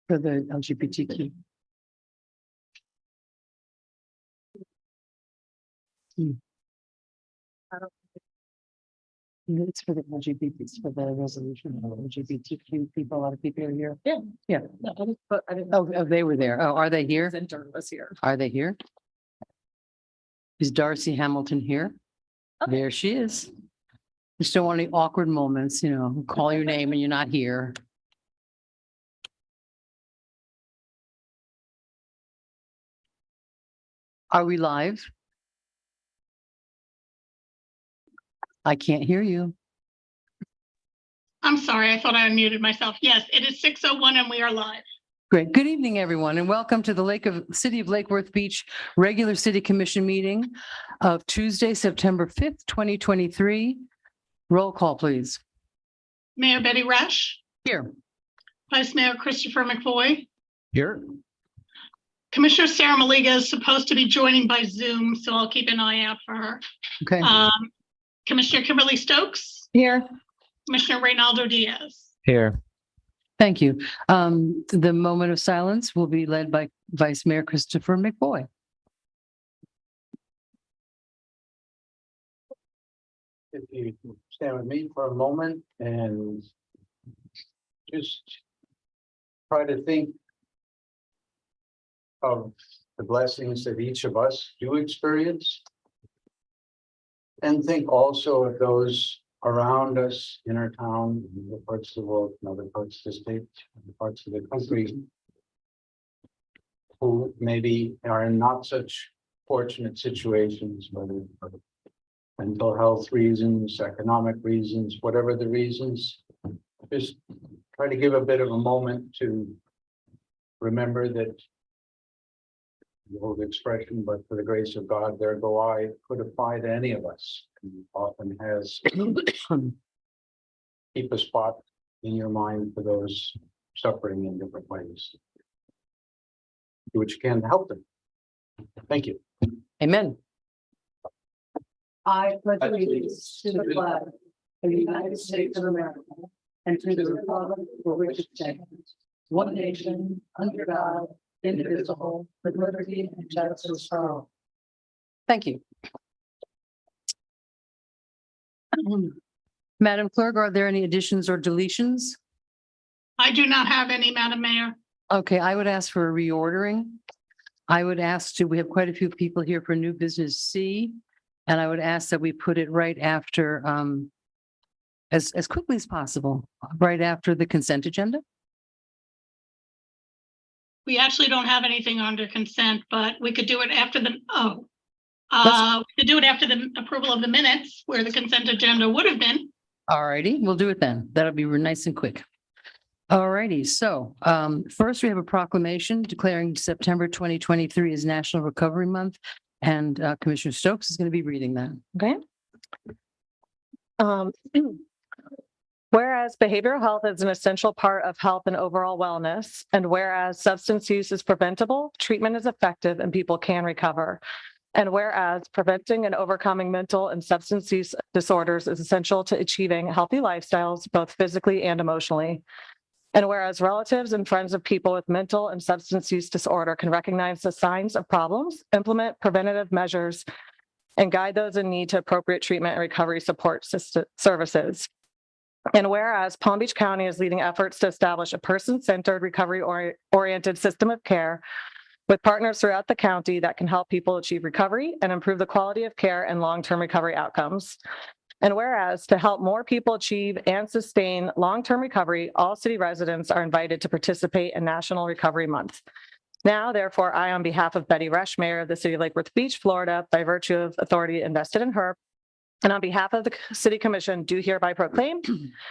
for the LGBTQ. It's for the LGBT, it's for the resolution of LGBTQ people. A lot of people are here. Yeah. Yeah. No, but I didn't know. Oh, they were there. Oh, are they here? Center was here. Are they here? Is Darcy Hamilton here? Okay. There she is. Just don't want any awkward moments, you know, call your name and you're not here. Are we live? I can't hear you. I'm sorry, I thought I unmuted myself. Yes, it is 6:01 and we are live. Great. Good evening, everyone, and welcome to the City of Lake Worth Beach Regular City Commission meeting of Tuesday, September 5th, 2023. Roll call, please. Mayor Betty Resch, Here. Vice Mayor Christopher McVoy, Here. Commissioner Sarah Maliga is supposed to be joining by Zoom, so I'll keep an eye out for her. Okay. Commissioner Kimberly Stokes, Here. Commissioner Reynaldo Diaz. Here. Thank you. The moment of silence will be led by Vice Mayor Christopher McVoy. If you stand with me for a moment and just try to think of the blessings that each of us do experience. And think also of those around us in our town, in other parts of the world, in other parts of the state, other parts of the country, who maybe are in not such fortunate situations, whether for mental health reasons, economic reasons, whatever the reasons. Just try to give a bit of a moment to remember that the old expression, but for the grace of God, there go I, could apply to any of us. And often has keep a spot in your mind for those suffering in different ways. Do what you can to help them. Thank you. Amen. I pledge allegiance to the flag of the United States of America and to the republic for which it stands, one nation, under God, indivisible, with liberty and justice for all. Thank you. Madam Clerk, are there any additions or deletions? I do not have any, Madam Mayor. Okay, I would ask for a reordering. I would ask we have quite a few people here for new business C. And I would ask that we put it right after, as quickly as possible, right after the consent agenda. We actually don't have anything under consent, but we could do it after the, we could do it after the approval of the minutes where the consent agenda would have been. All righty, we'll do it then. That'll be nice and quick. All righty, so first we have a proclamation declaring September 2023 as National Recovery Month. And Commissioner Stokes is going to be reading that. Okay. Whereas behavioral health is an essential part of health and overall wellness, and whereas substance use is preventable, treatment is effective, and people can recover. And whereas preventing and overcoming mental and substance use disorders is essential to achieving healthy lifestyles, both physically and emotionally. And whereas relatives and friends of people with mental and substance use disorder can recognize the signs of problems, implement preventative measures, and guide those in need to appropriate treatment and recovery support services. And whereas Palm Beach County is leading efforts to establish a person-centered, recovery-oriented system of care with partners throughout the county that can help people achieve recovery and improve the quality of care and long-term recovery outcomes. And whereas to help more people achieve and sustain long-term recovery, all city residents are invited to participate in National Recovery Month. Now, therefore, I, on behalf of Betty Resch, Mayor of the City of Lake Worth Beach, Florida, by virtue of authority invested in her, and on behalf of the City Commission, do hereby proclaim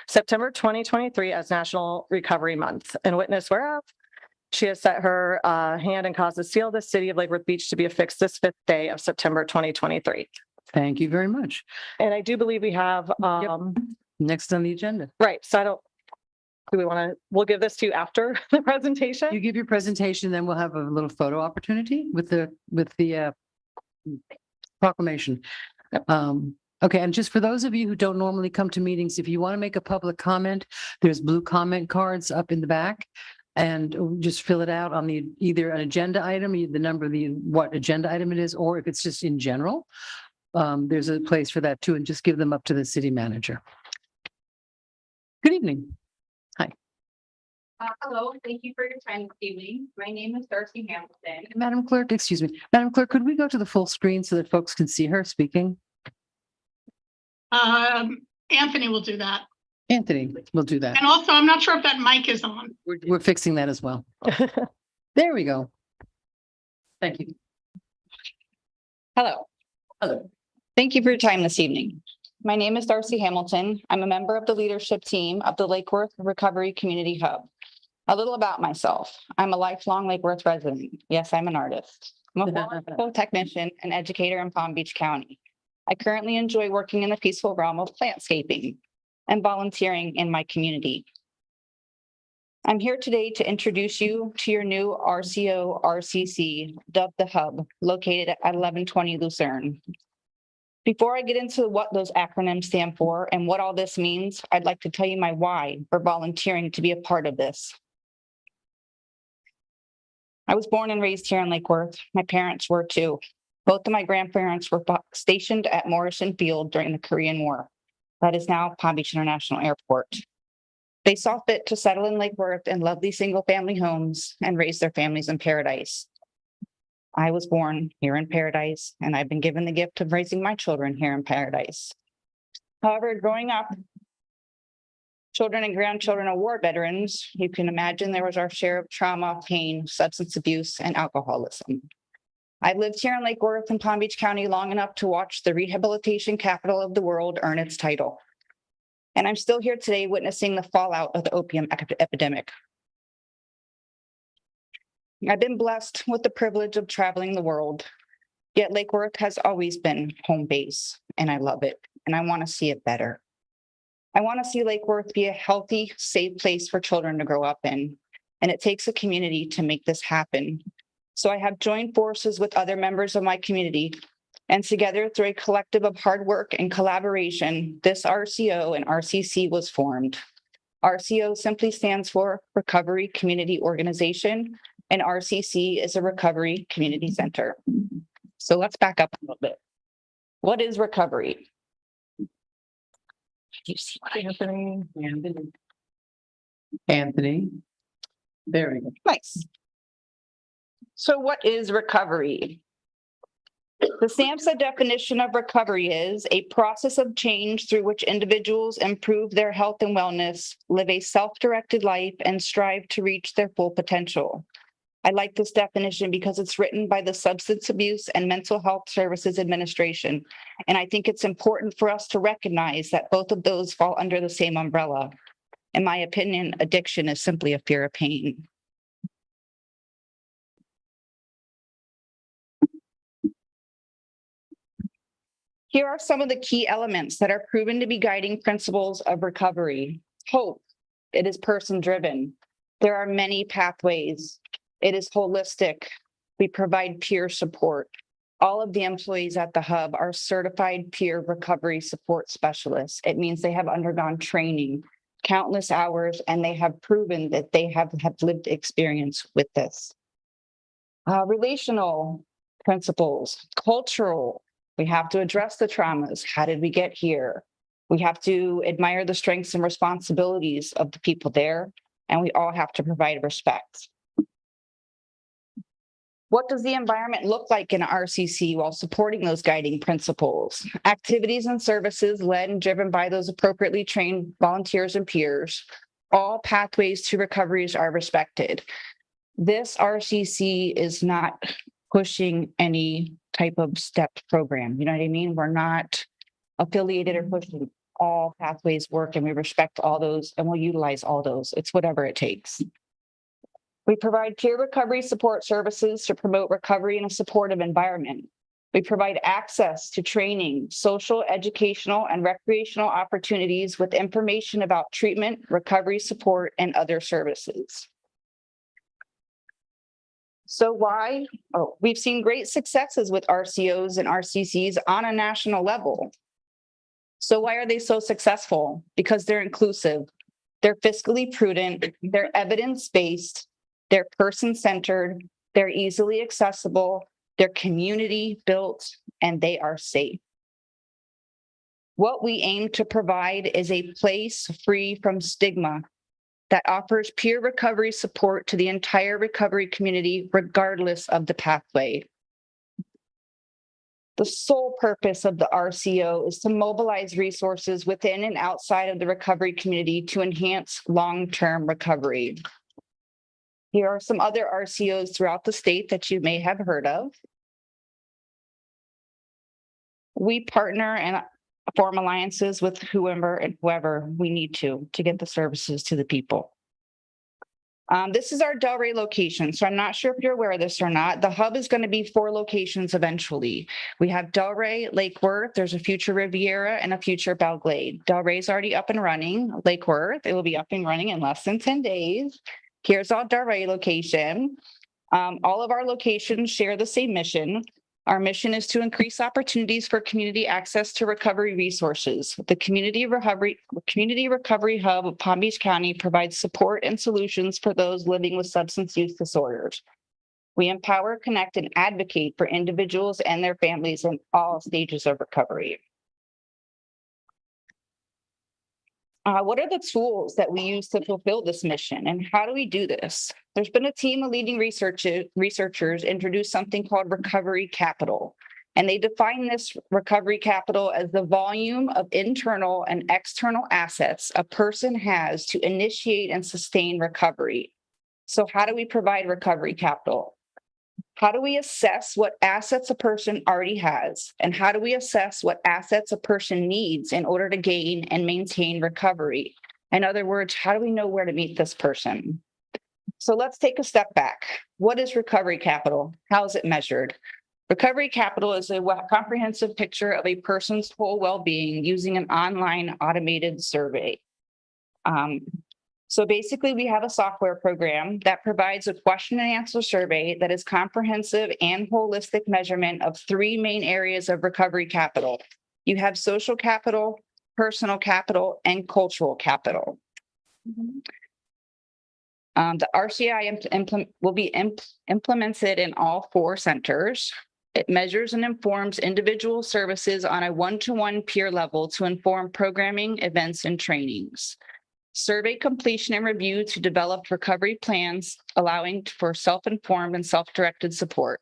September 2023 as National Recovery Month. And witness whereof she has set her hand and caused the seal of the City of Lake Worth Beach to be affixed this 5th day of September 2023. Thank you very much. And I do believe we have Next on the agenda. right. So I don't, do we want to, we'll give this to you after the presentation. You give your presentation, then we'll have a little photo opportunity with the proclamation. Okay, and just for those of you who don't normally come to meetings, if you want to make a public comment, there's blue comment cards up in the back. And just fill it out on the, either an agenda item, the number, what agenda item it is, or if it's just in general. There's a place for that too, and just give them up to the city manager. Good evening. Hello, thank you for your time this evening. My name is Darcy Hamilton. Madam Clerk, excuse me. Madam Clerk, could we go to the full screen so that folks can see her speaking? Anthony will do that. Anthony will do that. And also, I'm not sure if that mic is on. We're fixing that as well. There we go. Thank you. Hello. Hello. Thank you for your time this evening. My name is Darcy Hamilton. I'm a member of the leadership team of the Lake Worth Recovery Community Hub. A little about myself. I'm a lifelong Lake Worth resident. Yes, I'm an artist. I'm a former technician and educator in Palm Beach County. I currently enjoy working in the peaceful realm of plantscaping and volunteering in my community. I'm here today to introduce you to your new RCO RCC, dubbed the Hub, located at 1120 Lucerne. Before I get into what those acronyms stand for and what all this means, I'd like to tell you my why for volunteering to be a part of this. I was born and raised here in Lake Worth. My parents were too. Both of my grandparents were stationed at Morrison Field during the Korean War. That is now Palm Beach International Airport. They saw fit to settle in Lake Worth in lovely single-family homes and raise their families in paradise. I was born here in paradise, and I've been given the gift of raising my children here in paradise. However, growing up, children and grandchildren of war veterans, you can imagine there was our share of trauma, pain, substance abuse, and alcoholism. I've lived here in Lake Worth and Palm Beach County long enough to watch the rehabilitation capital of the world earn its title. And I'm still here today witnessing the fallout of the opium epidemic. I've been blessed with the privilege of traveling the world, yet Lake Worth has always been home base, and I love it, and I want to see it better. I want to see Lake Worth be a healthy, safe place for children to grow up in, and it takes a community to make this happen. So I have joined forces with other members of my community, and together through a collective of hard work and collaboration, this RCO and RCC was formed. RCO simply stands for Recovery Community Organization, and RCC is a Recovery Community Center. So let's back up a little bit. What is recovery? You see what Anthony. There we go. Nice. So what is recovery? The SAMHSA definition of recovery is a process of change through which individuals improve their health and wellness, live a self-directed life, and strive to reach their full potential. I like this definition because it's written by the Substance Abuse and Mental Health Services Administration. And I think it's important for us to recognize that both of those fall under the same umbrella. In my opinion, addiction is simply a fear of pain. Here are some of the key elements that are proven to be guiding principles of recovery. Hope. It is person-driven. There are many pathways. It is holistic. We provide peer support. All of the employees at the hub are certified peer recovery support specialists. It means they have undergone training, countless hours, and they have proven that they have lived experience with this. Relational principles, cultural. We have to address the traumas. How did we get here? We have to admire the strengths and responsibilities of the people there, and we all have to provide respect. What does the environment look like in RCC while supporting those guiding principles? Activities and services led and driven by those appropriately trained volunteers and peers. All pathways to recoveries are respected. This RCC is not pushing any type of stepped program. You know what I mean? We're not affiliated or pushing. All pathways work, and we respect all those, and we'll utilize all those. It's whatever it takes. We provide peer recovery support services to promote recovery in a supportive environment. We provide access to training, social, educational, and recreational opportunities with information about treatment, recovery support, and other services. So why? Oh, we've seen great successes with RCOs and RCCs on a national level. So why are they so successful? Because they're inclusive. They're fiscally prudent, they're evidence-based, they're person-centered, they're easily accessible, they're community-built, and they are safe. What we aim to provide is a place free from stigma that offers peer recovery support to the entire recovery community, regardless of the pathway. The sole purpose of the RCO is to mobilize resources within and outside of the recovery community to enhance long-term recovery. Here are some other RCOs throughout the state that you may have heard of. We partner and form alliances with whoever we need to get the services to the people. This is our Delray location. So I'm not sure if you're aware of this or not. The hub is going to be 4 locations eventually. We have Delray, Lake Worth, there's a future Riviera and a future Belle Glade. Delray's already up and running. Lake Worth, it will be up and running in less than 10 days. Here's our Delray location. All of our locations share the same mission. Our mission is to increase opportunities for community access to recovery resources. The Community Recovery Hub of Palm Beach County provides support and solutions for those living with substance use disorders. We empower, connect, and advocate for individuals and their families in all stages of recovery. What are the tools that we use to fulfill this mission, and how do we do this? There's been a team of leading researchers introduce something called recovery capital, and they define this recovery capital as the volume of internal and external assets a person has to initiate and sustain recovery. So how do we provide recovery capital? How do we assess what assets a person already has? And how do we assess what assets a person needs in order to gain and maintain recovery? In other words, how do we know where to meet this person? So let's take a step back. What is recovery capital? How is it measured? Recovery capital is a comprehensive picture of a person's whole well-being using an online automated survey. So basically, we have a software program that provides a question and answer survey that is comprehensive and holistic measurement of 3 main areas of recovery capital. You have social capital, personal capital, and cultural capital. The RCI will be implemented in all 4 centers. It measures and informs individual services on a one-to-one peer level to inform programming, events, and trainings. Survey completion and review to develop recovery plans, allowing for self-informed and self-directed support.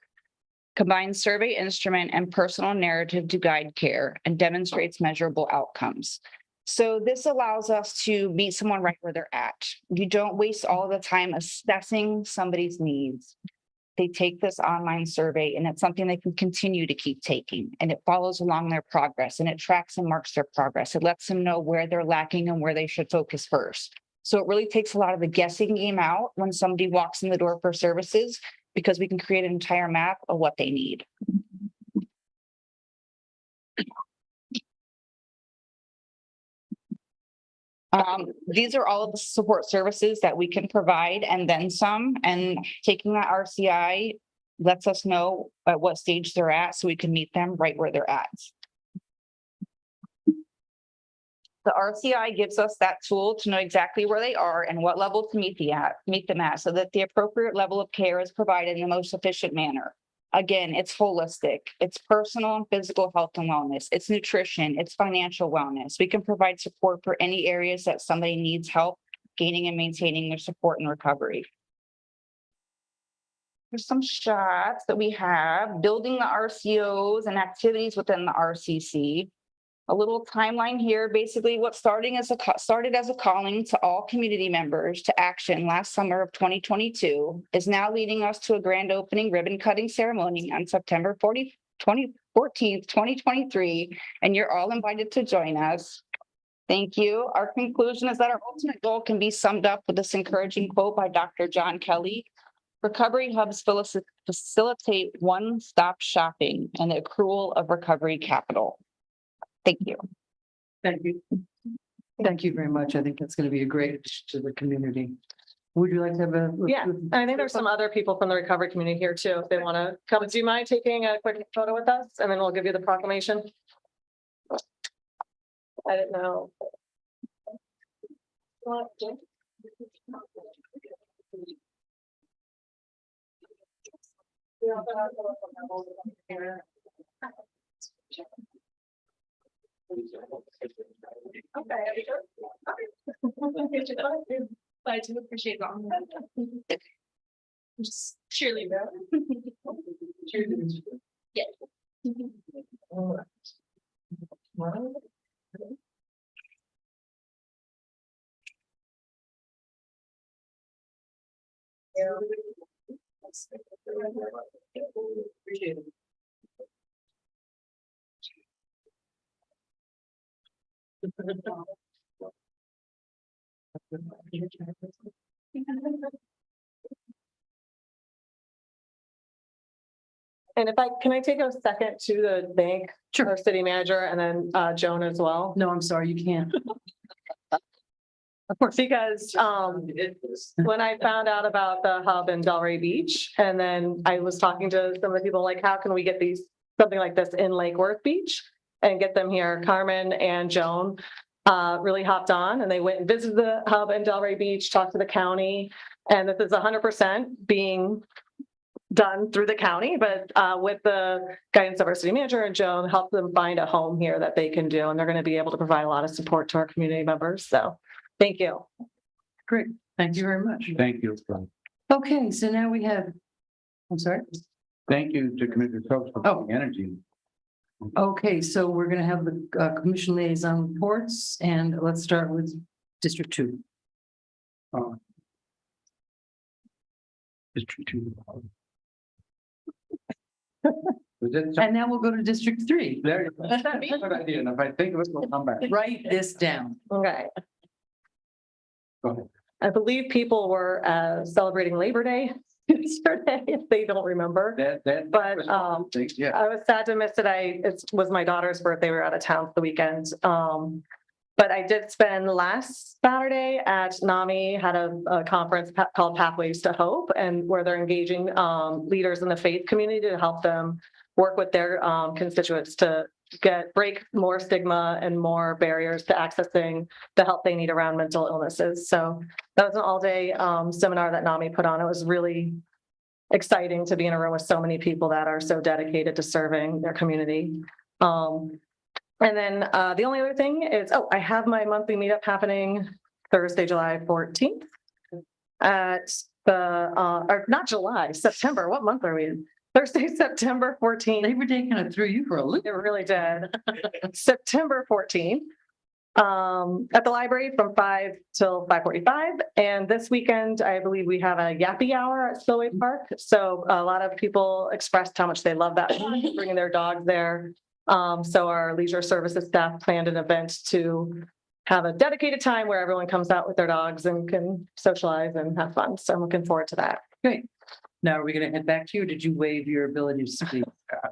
Combines survey instrument and personal narrative to guide care and demonstrates measurable outcomes. So this allows us to meet someone right where they're at. You don't waste all the time assessing somebody's needs. They take this online survey and it's something they can continue to keep taking, and it follows along their progress and it tracks and marks their progress. It lets them know where they're lacking and where they should focus first. So it really takes a lot of the guessing game out when somebody walks in the door for services, because we can create an entire map of what they need. These are all of the support services that we can provide and then some, and taking that RCI lets us know at what stage they're at so we can meet them right where they're at. The RCI gives us that tool to know exactly where they are and what level to meet them at so that the appropriate level of care is provided in the most efficient manner. Again, it's holistic. It's personal and physical health and wellness. It's nutrition. It's financial wellness. We can provide support for any areas that somebody needs help gaining and maintaining their support and recovery. There's some shots that we have building the RCOs and activities within the RCC. A little timeline here. Basically, what started as a calling to all community members to action last summer of 2022 is now leading us to a grand opening ribbon cutting ceremony on September 14th, 2023, and you're all invited to join us. Thank you. Our conclusion is that our ultimate goal can be summed up with this encouraging quote by Dr. John Kelly: recovery hubs facilitate one-stop shopping and the accrual of recovery capital. Thank you. Thank you. Thank you very much. I think that's going to be a great to the community. Would you like to have a? Yeah, I think there's some other people from the recovery community here too, if they want to come. Do you mind taking a quick photo with us? And then we'll give you the proclamation. I didn't know. I do appreciate that. Just cheerleader. Yeah. Appreciate it. And can I take a second to thank our city manager and then Joan as well? No, I'm sorry, you can't. Of course, because when I found out about the hub in Delray Beach, and then I was talking to some of the people, like, how can we get something like this in Lake Worth Beach and get them here? Carmen and Joan really hopped on and they went and visited the hub in Delray Beach, talked to the county, and this is 100% being done through the county, but with the guidance of our city manager and Joan, help them find a home here that they can do, and they're going to be able to provide a lot of support to our community members. So thank you. Great. Thank you very much. Thank you. Okay, so now we have, I'm sorry. Thank you to Commissioner Stokes for energy. Okay, so we're going to have the commission liaison reports, and let's start with District 2. District 2. Was it- And now we'll go to District 3. There you go. That's a good idea. And if I think of it, we'll come back. Write this down. Okay. Go ahead. I believe people were celebrating Labor Day yesterday, if they don't remember. But, was one of the things, yeah. I was sad to miss it. It was my daughter's birthday. We were out of town for the weekend. But I did spend last Saturday at NAMI, had a conference called Pathways to Hope, and where they're engaging leaders in the faith community to help them work with their constituents to break more stigma and more barriers to accessing the help they need around mental illnesses. So that was an all-day seminar that NAMI put on. It was really exciting to be in a room with so many people that are so dedicated to serving their community. And then the only other thing is, I have my monthly meetup happening Thursday, July 14th at not July, September. What month are we in? Thursday, September 14th. Labor Day kind of threw you for a loop. It really did. September 14th at the library from 5 till 5:45. And this weekend, I believe we have a yappy hour at Spillway Park. So a lot of people expressed how much they love that, bringing their dogs there. So our leisure services staff planned an event to have a dedicated time where everyone comes out with their dogs and can socialize and have fun. So I'm looking forward to that. Great. Now, are we going to head back to you, or did you waive your ability to speak?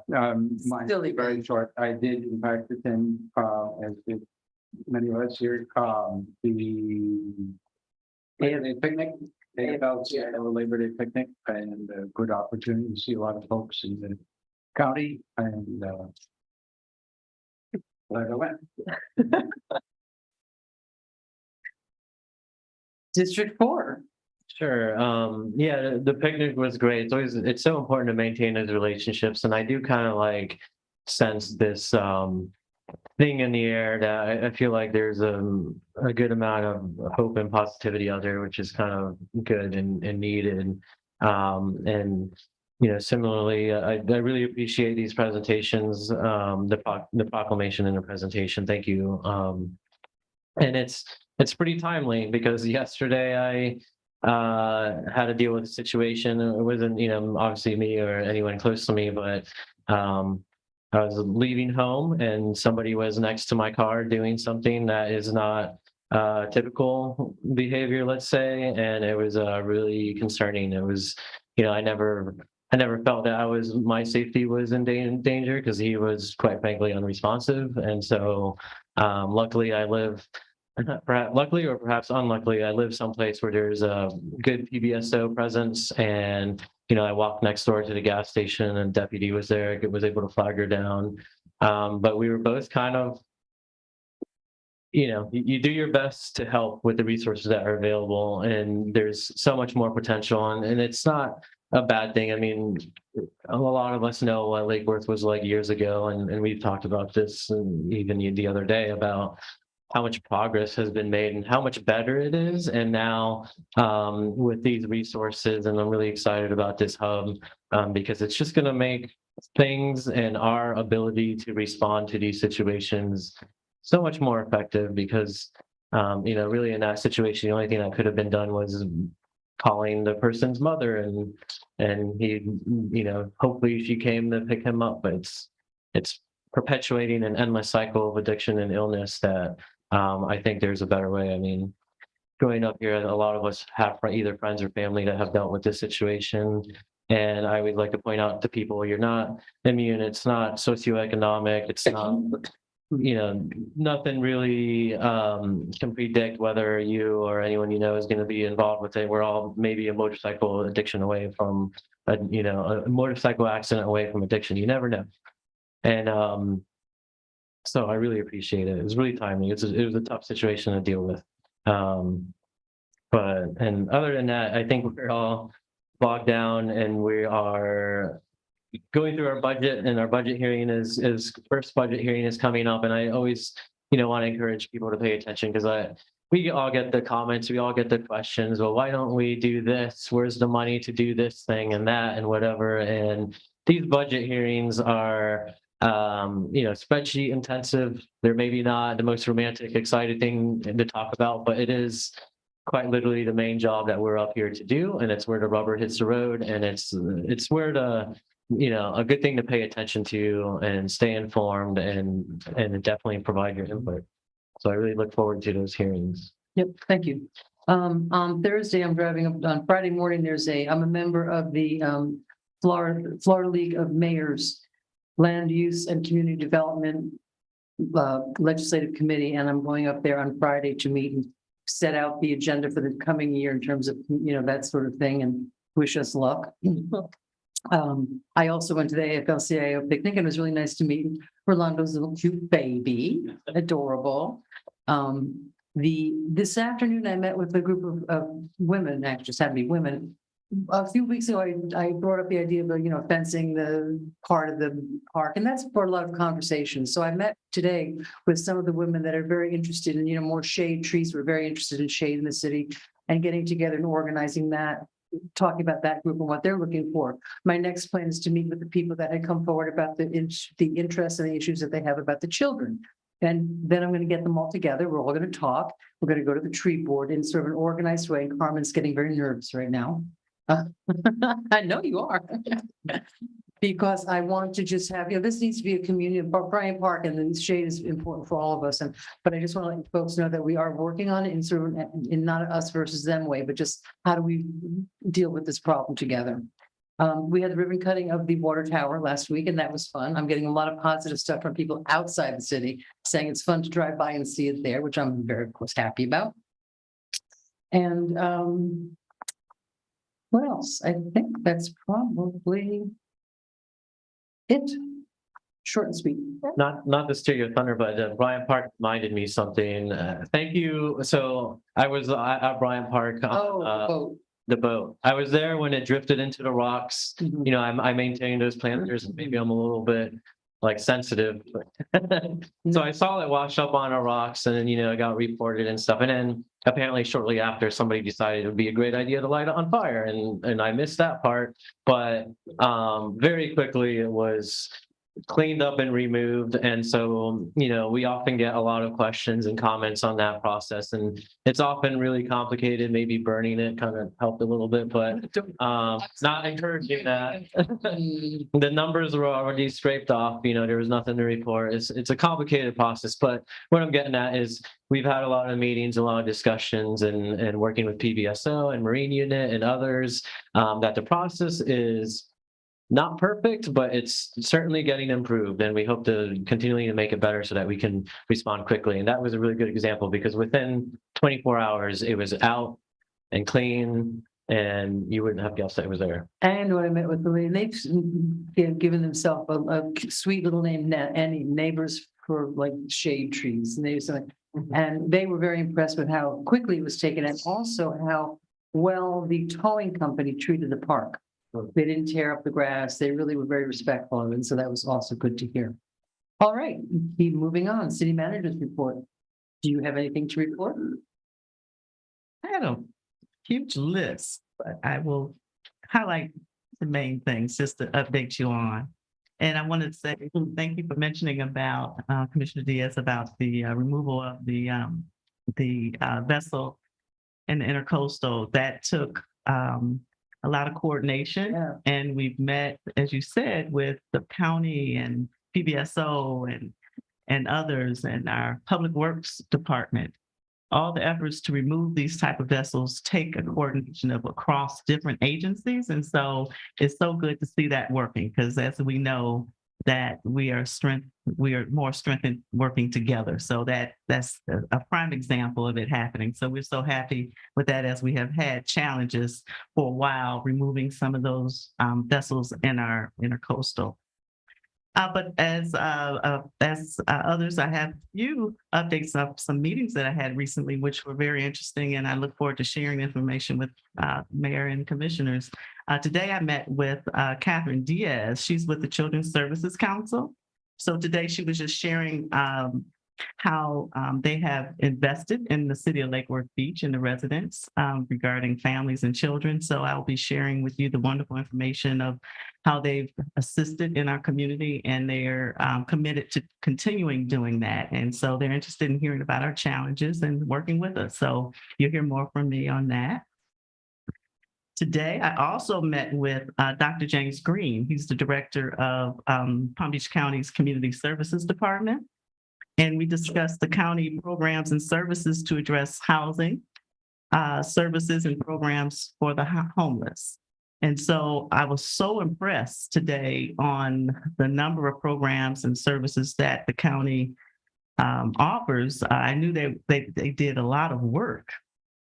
Mine Silly. is very short. I did in fact attend, as did many of us here, the Labor Day picnic. AFL Labor Day picnic, and a good opportunity to see a lot of folks in the county, and glad I went. District 4. Sure. Yeah, the picnic was great. It's so important to maintain those relationships. And I do kind of like sense this thing in the air that I feel like there's a good amount of hope and positivity out there, which is kind of good and needed. And similarly, I really appreciate these presentations, the proclamation and the presentation. Thank you. And it's pretty timely because yesterday I had to deal with a situation. It wasn't, obviously me or anyone close to me, but I was leaving home and somebody was next to my car doing something that is not typical behavior, let's say, and it was really concerning. It was, I never felt that my safety was in danger because he was quite frankly unresponsive, and so luckily I live. Luckily or perhaps unluckily, I live someplace where there's a good PBSO presence, and I walked next door to the gas station, and deputy was there. I was able to flag her down, but we were both kind of you do your best to help with the resources that are available, and there's so much more potential, and it's not a bad thing. I mean, a lot of us know what Lake Worth was like years ago, and we've talked about this and even the other day about how much progress has been made and how much better it is. And now with these resources, and I'm really excited about this hub because it's just going to make things and our ability to respond to these situations so much more effective because, really in that situation, the only thing that could have been done was calling the person's mother and he, hopefully she came to pick him up, but it's perpetuating an endless cycle of addiction and illness that I think there's a better way. I mean, growing up here, a lot of us have either friends or family that have dealt with this situation. And I would like to point out to people, you're not immune. It's not socioeconomic. It's not, nothing really can predict whether you or anyone is going to be involved with it. We're all maybe a motorcycle addiction away from, a motorcycle accident away from addiction. You never know. And so I really appreciate it. It was really timely. It was a tough situation to deal with. And other than that, I think we're all bogged down and we are going through our budget, and our budget hearing is first budget hearing is coming up. And I always, want to encourage people to pay attention because we all get the comments, we all get the questions. Well, why don't we do this? Where's the money to do this thing and that and whatever? And these budget hearings are, spreadsheet intensive. They're maybe not the most romantic, excited thing to talk about, but it is quite literally the main job that we're up here to do. And it's where the rubber hits the road, and it's where a good thing to pay attention to and stay informed and definitely provide your input. So I really look forward to those hearings. Yep, thank you. On Thursday, I'm driving up. On Friday morning, I'm a member of the Florida League of Mayors Land Use and Community Development Legislative Committee, and I'm going up there on Friday to meet and set out the agenda for the coming year in terms of, that sort of thing, and wish us luck. I also went to the AFL-CIO picnic, and it was really nice to meet Rolando's little cute baby, adorable. This afternoon, I met with a group of women, actually just had to be women. A few weeks ago, I brought up the idea of, fencing the part of the park, and that's brought a lot of conversations. So I met today with some of the women that are very interested in, more shade trees. We're very interested in shade in the city and getting together and organizing that, talking about that group and what they're looking for. My next plan is to meet with the people that had come forward about the interests and the issues that they have about the children. And then I'm going to get them all together. We're all going to talk. We're going to go to the tree board in sort of an organized way. And Carmen's getting very nervous right now. I know you are. Because I want to just have, this needs to be a community, Bryant Park, and the shade is important for all of us. But I just want to let folks know that we are working on it in sort of in not an us versus them way, but just how do we deal with this problem together. We had the ribbon cutting of the water tower last week, and that was fun. I'm getting a lot of positive stuff from people outside the city saying it's fun to drive by and see it there, which I'm very, of course, happy about. And what else? I think that's probably it. Short and sweet. Not to steal your thunder, but Bryant Park reminded me something. Thank you. So I was at Bryant Park. The boat. I was there when it drifted into the rocks. Mhm. I maintain those planters, and maybe I'm a little bit sensitive. So I saw it wash up on the rocks, and then it got reported and stuff. And then apparently shortly after, somebody decided it would be a great idea to light it on fire, and I missed that part. But very quickly it was cleaned up and removed. And so, we often get a lot of questions and comments on that process, and it's often really complicated. Maybe burning it kind of helped a little bit, but not encouraging that. The numbers were already scraped off, there was nothing to report. It's a complicated process, but what I'm getting at is we've had a lot of meetings, a lot of discussions, and working with PBSO and Marine Unit and others, that the process is not perfect, but it's certainly getting improved, and we hope to continually to make it better so that we can respond quickly. And that was a really good example because within 24 hours, it was out and clean, and you wouldn't have guessed that it was there. And when I met with the lady, they've given themselves a sweet little name, Neighbors for shade trees. And they said, And they were very impressed with how quickly it was taken and also how well the towing company treated the park. They didn't tear up the grass. They really were very respectful. And so that was also good to hear. All right, keep moving on. City managers report. Do you have anything to report? I had a huge list, but I will highlight the main things just to update you on. And I wanted to say thank you for mentioning about Commissioner Diaz about the removal of the vessel in the intercoastal. That took a lot of coordination, Yeah. and we've met, as you said, with the county and PBSO and others and our Public Works Department. All the efforts to remove these type of vessels take a coordination of across different agencies. And so it's so good to see that working, because as we know that we are more strengthened working together. So that's a prime example of it happening. So we're so happy with that, as we have had challenges for a while removing some of those vessels in our intercoastal. But as others, I have a few updates of some meetings that I had recently, which were very interesting, and I look forward to sharing information with Mayor and Commissioners. Today, I met with Catherine Diaz. She's with the Children's Services Council. So today, she was just sharing how they have invested in the city of Lake Worth Beach and the residents regarding families and children. So I'll be sharing with you the wonderful information of how they've assisted in our community, and they're committed to continuing doing that. And so they're interested in hearing about our challenges and working with us. So you'll hear more from me on that. Today, I also met with Dr. James Green. He's the director of Palm Beach County's Community Services Department. And we discussed the county programs and services to address housing, services and programs for the homeless. And so I was so impressed today on the number of programs and services that the county offers. I knew they did a lot of work.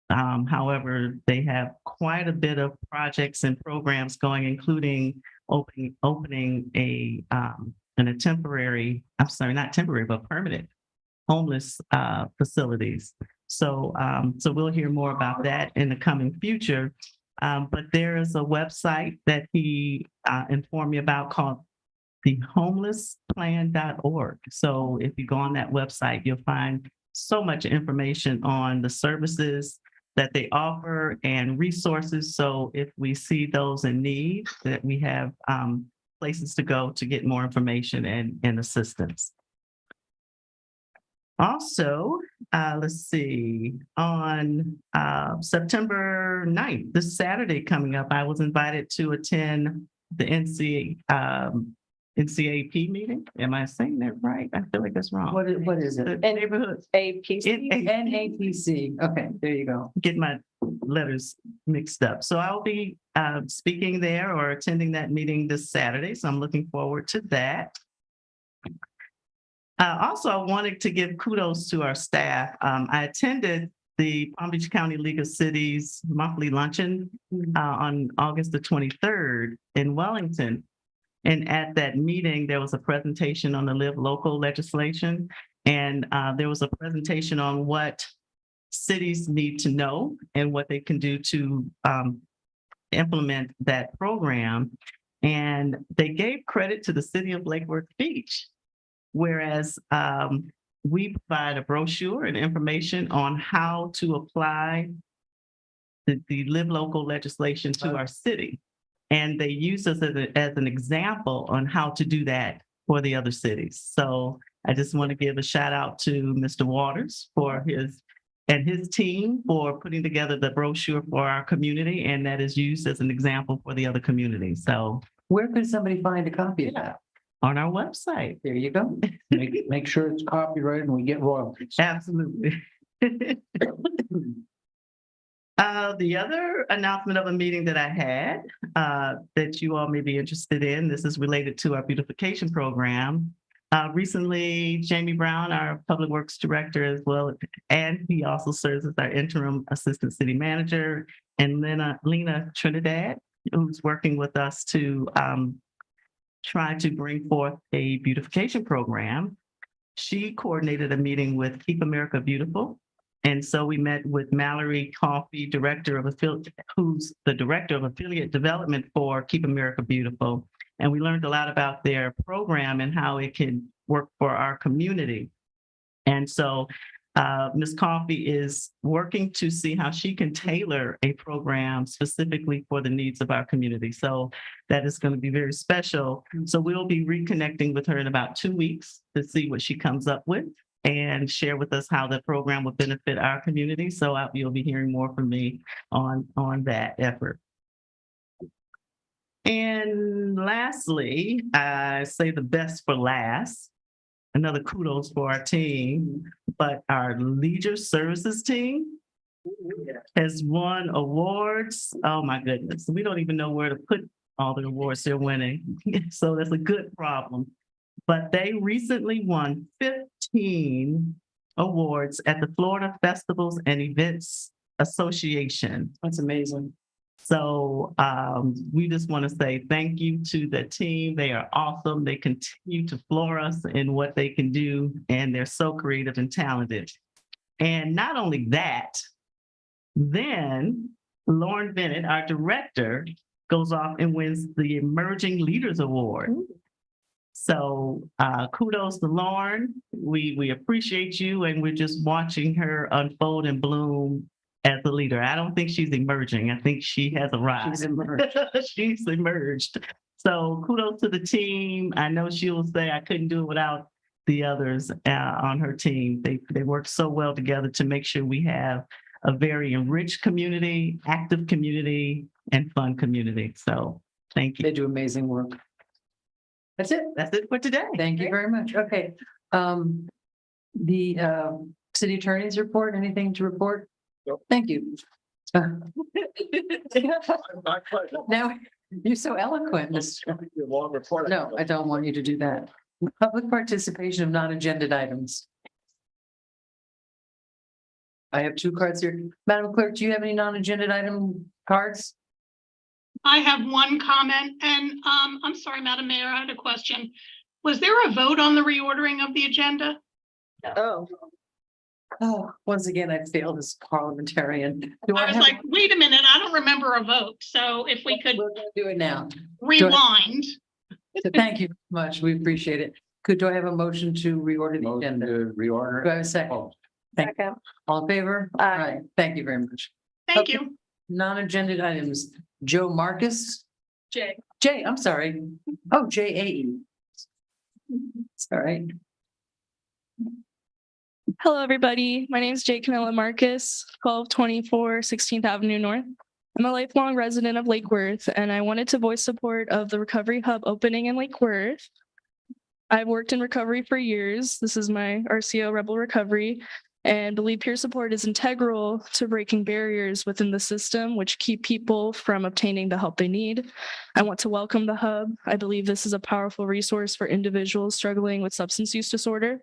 However, they have quite a bit of projects and programs going, including opening but permanent homeless facilities. So we'll hear more about that in the coming future. But there is a website that he informed me about called thehomelessplan.org. So if you go on that website, you'll find so much information on the services that they offer and resources. So if we see those in need, that we have places to go to get more information and assistance. Also, let's see, on September 9th, this Saturday coming up, I was invited to attend the NCAP meeting. Am I saying that right? I feel like that's wrong. What is The it? neighborhood. APC. NAPC. Okay, there you go. Get my letters mixed up. So I'll be speaking there or attending that meeting this Saturday. So I'm looking forward to that. Also, I wanted to give kudos to our staff. I attended the Palm Beach County League of Cities monthly luncheon on August the 23rd in Wellington. And at that meeting, there was a presentation on the Live Local legislation. And there was a presentation on what cities need to know and what they can do to implement that program. And they gave credit to the city of Lake Worth Beach, whereas we provide a brochure and information on how to apply the Live Local legislation to our city. And they use us as an example on how to do that for the other cities. So I just want to give a shout out to Mr. Waters for his team for putting together the brochure for our community, and that is used as an example for the other communities. So Where can somebody find a copy of that? on our website. There you go. Make sure it's copyrighted and we get royalties. Absolutely. The other announcement of a meeting that I had that you all may be interested in, this is related to our beautification program. Recently, Jamie Brown, our Public Works Director as well, and he also serves as our interim assistant city manager, and Lena Trinidad, who's working with us to try to bring forth a beautification program. she coordinated a meeting with Keep America Beautiful. And so we met with Mallory Coffey, who's the director of affiliate development for Keep America Beautiful. And we learned a lot about their program and how it can work for our community. And so Ms. Coffey is working to see how she can tailor a program specifically for the needs of our community. So that is going to be very special. So we'll be reconnecting with her in about 2 weeks to see what she comes up with and share with us how the program will benefit our community. So you'll be hearing more from me on that effort. And lastly, I say the best for last. Another kudos for our team, but our leisure services team has won awards. Oh my goodness. We don't even know where to put all the awards they're winning. So that's a good problem. But they recently won 15 awards at the Florida Festivals and Events Association. That's amazing. So we just want to say thank you to the team. They are awesome. They continue to floor us in what they can do, and they're so creative and talented. And not only that, then Lauren Bennett, our director, goes off and wins the Emerging Leaders Award. So kudos to Lauren. We appreciate you, and we're just watching her unfold and bloom as a leader. I don't think she's emerging. I think she has arrived. She's emerged. She's emerged. So kudos to the team. I know she'll say I couldn't do it without the others on her team. They work so well together to make sure we have a very enriched community, active community, and fun community. So thank you. They do amazing work. That's it. That's it for today. Thank you very much. Okay. The city attorney's report, anything to report? Nope. Thank you. Now, you're so eloquent, Mr. Long report. No, I don't want you to do that. Public participation of non-agended items. I have 2 cards here. Madam Clerk, do you have any non-agended item cards? I have one comment, and I'm sorry, Madam Mayor, I had a question. Was there a vote on the reordering of the agenda? Oh, Oh, once again, I failed as parliamentarian. Do I was have- like, wait a minute, I don't remember a vote. So if we could We're gonna do it now. rewind. So thank you much. We appreciate it. Do I have a motion to reorder the Motion agenda? to reorder. Do I have a second? Oh, Thank you. All in favor? Aye. Thank you very much. Thank Okay. you. Non-agended items. Joe Marcus? Jay. Jay, I'm sorry. Oh, J-A-E. It's all right. Hello, everybody. My name is Jay Camilla Marcus, 1224 16th Avenue North. I'm a lifelong resident of Lake Worth, and I wanted to voice support of the Recovery Hub opening in Lake Worth. I've worked in recovery for years. This is my RCO Rebel Recovery, and believe peer support is integral to breaking barriers within the system, which keep people from obtaining the help they need. I want to welcome the Hub. I believe this is a powerful resource for individuals struggling with substance use disorder.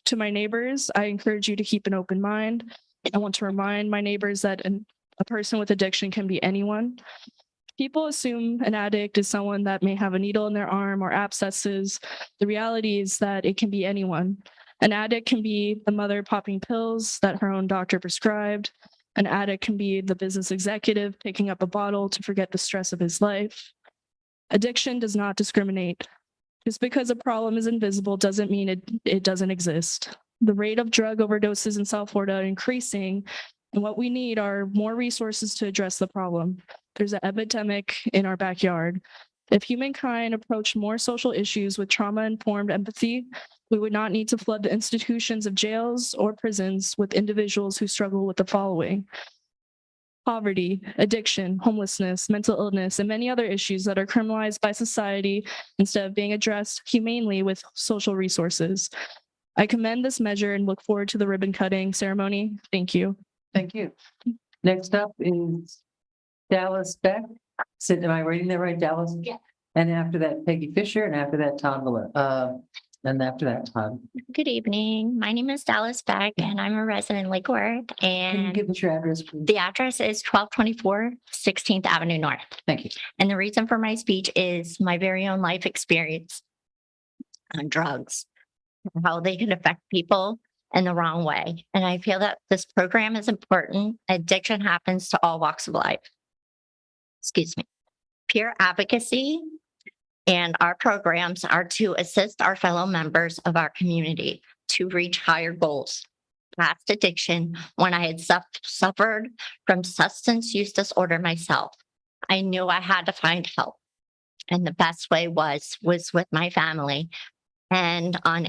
To my neighbors, I encourage you to keep an open mind. I want to remind my neighbors that a person with addiction can be anyone. People assume an addict is someone that may have a needle in their arm or abscesses. The reality is that it can be anyone. An addict can be the mother popping pills that her own doctor prescribed. An addict can be the business executive picking up a bottle to forget the stress of his life. Addiction does not discriminate. Just because a problem is invisible doesn't mean it doesn't exist. The rate of drug overdoses in South Florida are increasing, and what we need are more resources to address the problem. There's an epidemic in our backyard. If humankind approached more social issues with trauma-informed empathy, we would not need to flood the institutions of jails or prisons with individuals who struggle with the following: poverty, addiction, homelessness, mental illness, and many other issues that are criminalized by society instead of being addressed humanely with social resources. I commend this measure and look forward to the ribbon cutting ceremony. Thank you. Thank you. Next up is Dallas Beck. Am I reading that right, Dallas? Yeah. And after that, Peggy Fisher, and after that, Todd Miller. And after that, Todd. Good evening. My name is Dallas Beck and I'm a resident in Lake Worth, Can you and give us your address, please? the address is 1224 16th Avenue North. Thank you. And the reason for my speech is my very own life experience on drugs. how they can affect people in the wrong way. And I feel that this program is important. Addiction happens to all walks of life. Excuse me. Peer advocacy and our programs are to assist our fellow members of our community to reach higher goals. Past addiction, when I had suffered from substance use disorder myself, I knew I had to find help. And the best way was with my family. And on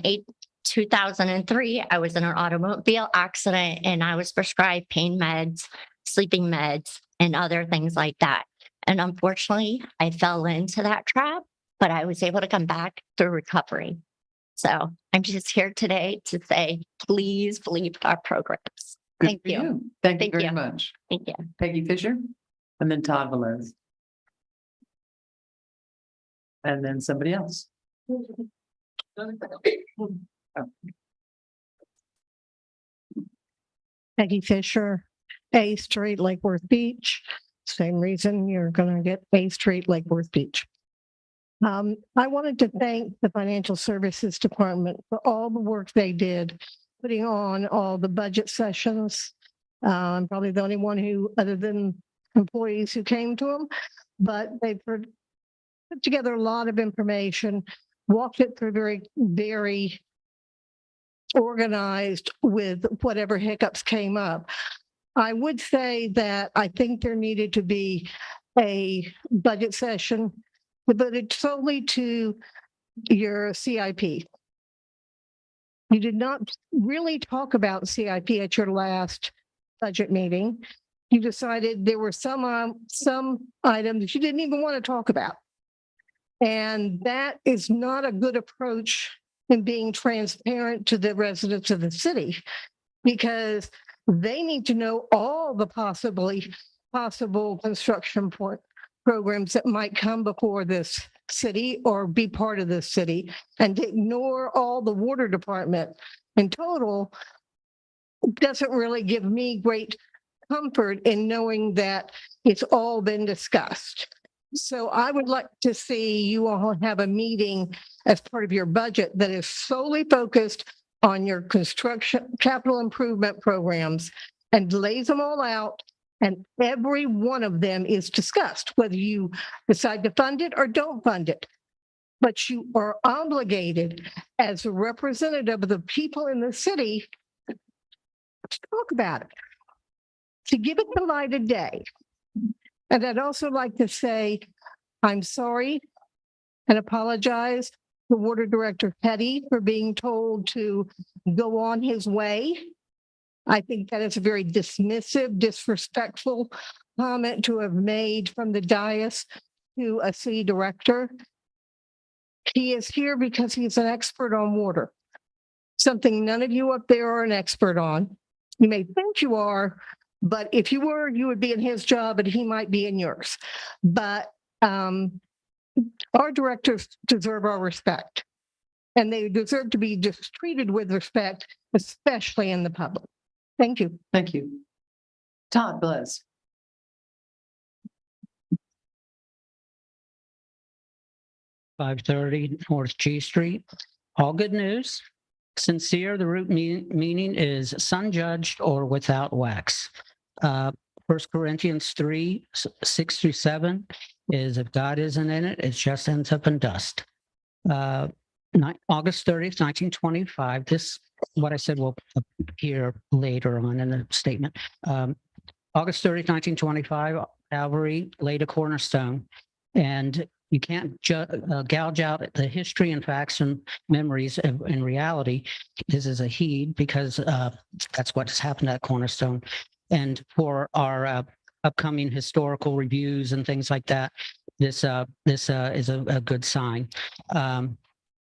2003, I was in an automobile accident and I was prescribed pain meds, sleeping meds, and other things like that. And unfortunately, I fell into that trap, but I was able to come back through recovery. So I'm just here today to say, please believe our programs. Good Thank for you. Thank you Thank very you. much. Thank you. Peggy Fisher, and then Todd Velez. And then somebody else. Peggy Fisher, A Street, Lake Worth Beach. Same reason you're gonna get A Street, Lake Worth Beach. I wanted to thank the Financial Services Department for all the work they did, putting on all the budget sessions. I'm probably the only one who, other than employees who came to them, but they put together a lot of information, walked it through very organized with whatever hiccups came up. I would say that I think there needed to be a budget session devoted solely to your CIP. You did not really talk about CIP at your last budget meeting. You decided there were some items you didn't even want to talk about. And that is not a good approach in being transparent to the residents of the city, because they need to know all the possible construction programs that might come before this city or be part of this city, and to ignore all the water department in total doesn't really give me great comfort in knowing that it's all been discussed. So I would like to see you all have a meeting as part of your budget that is solely focused on your construction capital improvement programs and lays them all out. And every one of them is discussed, whether you decide to fund it or don't fund it. But you are obligated as a representative of the people in the city to talk about it, to give it the light of day. And I'd also like to say, I'm sorry and apologize to Water Director Petty for being told to go on his way. I think that is a very dismissive, disrespectful comment to have made from the dais to a city director. He is here because he's an expert on water, something none of you up there are an expert on. You may think you are, but if you were, you would be in his job and he might be in yours. But our directors deserve our respect, and they deserve to be just treated with respect, especially in the public. Thank you. Thank you. Todd Velez. .530 North G Street. All good news. Sincere, the root meaning is sun judged or without wax. 1 Corinthians 3:6-7 is if God isn't in it, it just ends up in dust. August 30th, 1925. This, what I said, will appear later on in the statement. August 30th, 1925, Calvary laid a cornerstone, and you can't gouge out the history and facts and memories in reality. This is a heed, because that's what's happened at Cornerstone. And for our upcoming historical reviews and things like that, this is a good sign.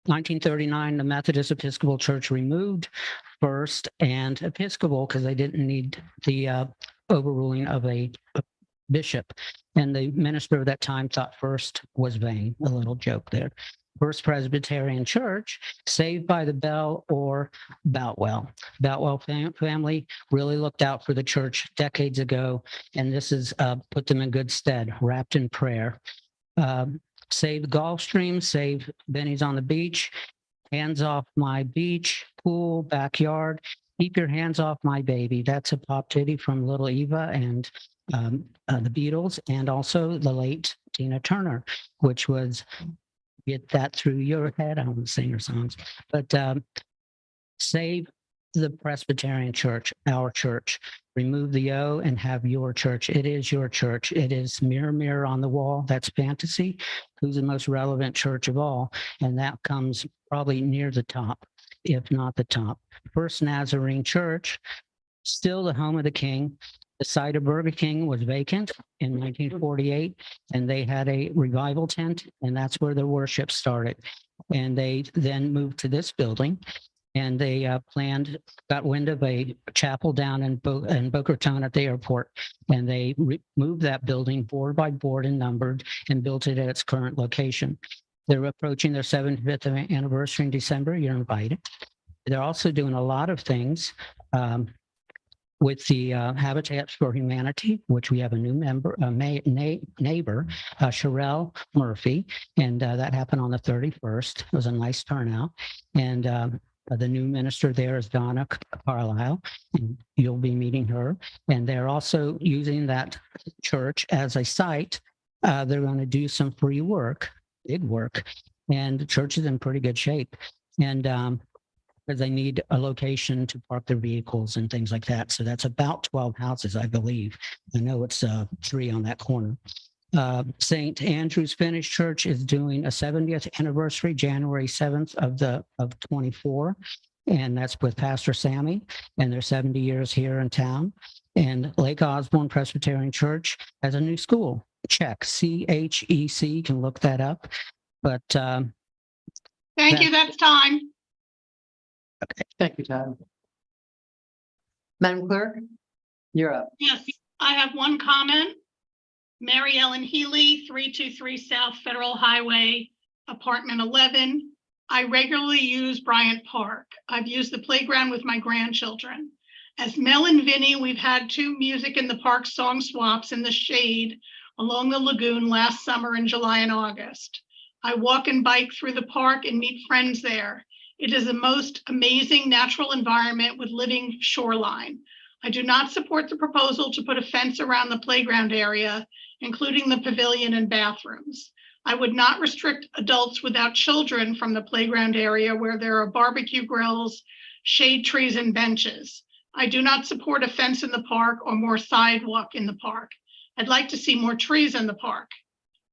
1939, the Methodist Episcopal Church removed First and Episcopal because they didn't need the overruling of a bishop. And the minister of that time thought First was vain. A little joke there. First Presbyterian Church, saved by the bell or Boutwell. Boutwell family really looked out for the church decades ago, and this has put them in good stead, wrapped in prayer. Save the Gulfstream, save Benny's on the Beach. Hands off my beach, pool, backyard. Keep your hands off my baby. That's a pop titty from Little Eva and the Beatles, and also the late Tina Turner, which was Get That Through Your Head. I don't want to sing her songs, but save the Presbyterian Church, our church. Remove the O and have your church. It is your church. It is mirror, mirror on the wall. That's fantasy. Who's the most relevant church of all? And that comes probably near the top, if not the top. First Nazarene Church, still the home of the king. The site of Burger King was vacant in 1948, and they had a revival tent, and that's where their worship started. And they then moved to this building, and they got wind of a chapel down in Boca Raton at the airport, and they moved that building board by board and numbered and built it at its current location. They're approaching their 75th anniversary in December. You're invited. They're also doing a lot of things with the Habitat for Humanity, which we have a new member, neighbor, Sherelle Murphy, and that happened on the 31st. It was a nice turnout. And the new minister there is Donna Carlisle, and you'll be meeting her. And they're also using that church as a site. They're going to do some free work, big work, and the church is in pretty good shape. And because they need a location to park their vehicles and things like that. So that's about 12 houses, I believe. I know it's 3 on that corner. St. Andrew's Finnish Church is doing a 70th anniversary, January 7th of 24. And that's with Pastor Sammy, and they're 70 years here in town. And Lake Osborne Presbyterian Church has a new school. Check, CHEC, you can look that up. But Thank you, that's time. Thank you, Todd. Madam Clerk, you're up. Yes, I have one comment. Mary Ellen Healy, 323 South Federal Highway, apartment 11. I regularly use Bryant Park. I've used the playground with my grandchildren. As Mel and Vinny, we've had 2 music in the park song swaps in the shade along the lagoon last summer in July and August. I walk and bike through the park and meet friends there. It is the most amazing natural environment with living shoreline. I do not support the proposal to put a fence around the playground area, including the pavilion and bathrooms. I would not restrict adults without children from the playground area where there are barbecue grills, shade trees, and benches. I do not support a fence in the park or more sidewalk in the park. I'd like to see more trees in the park.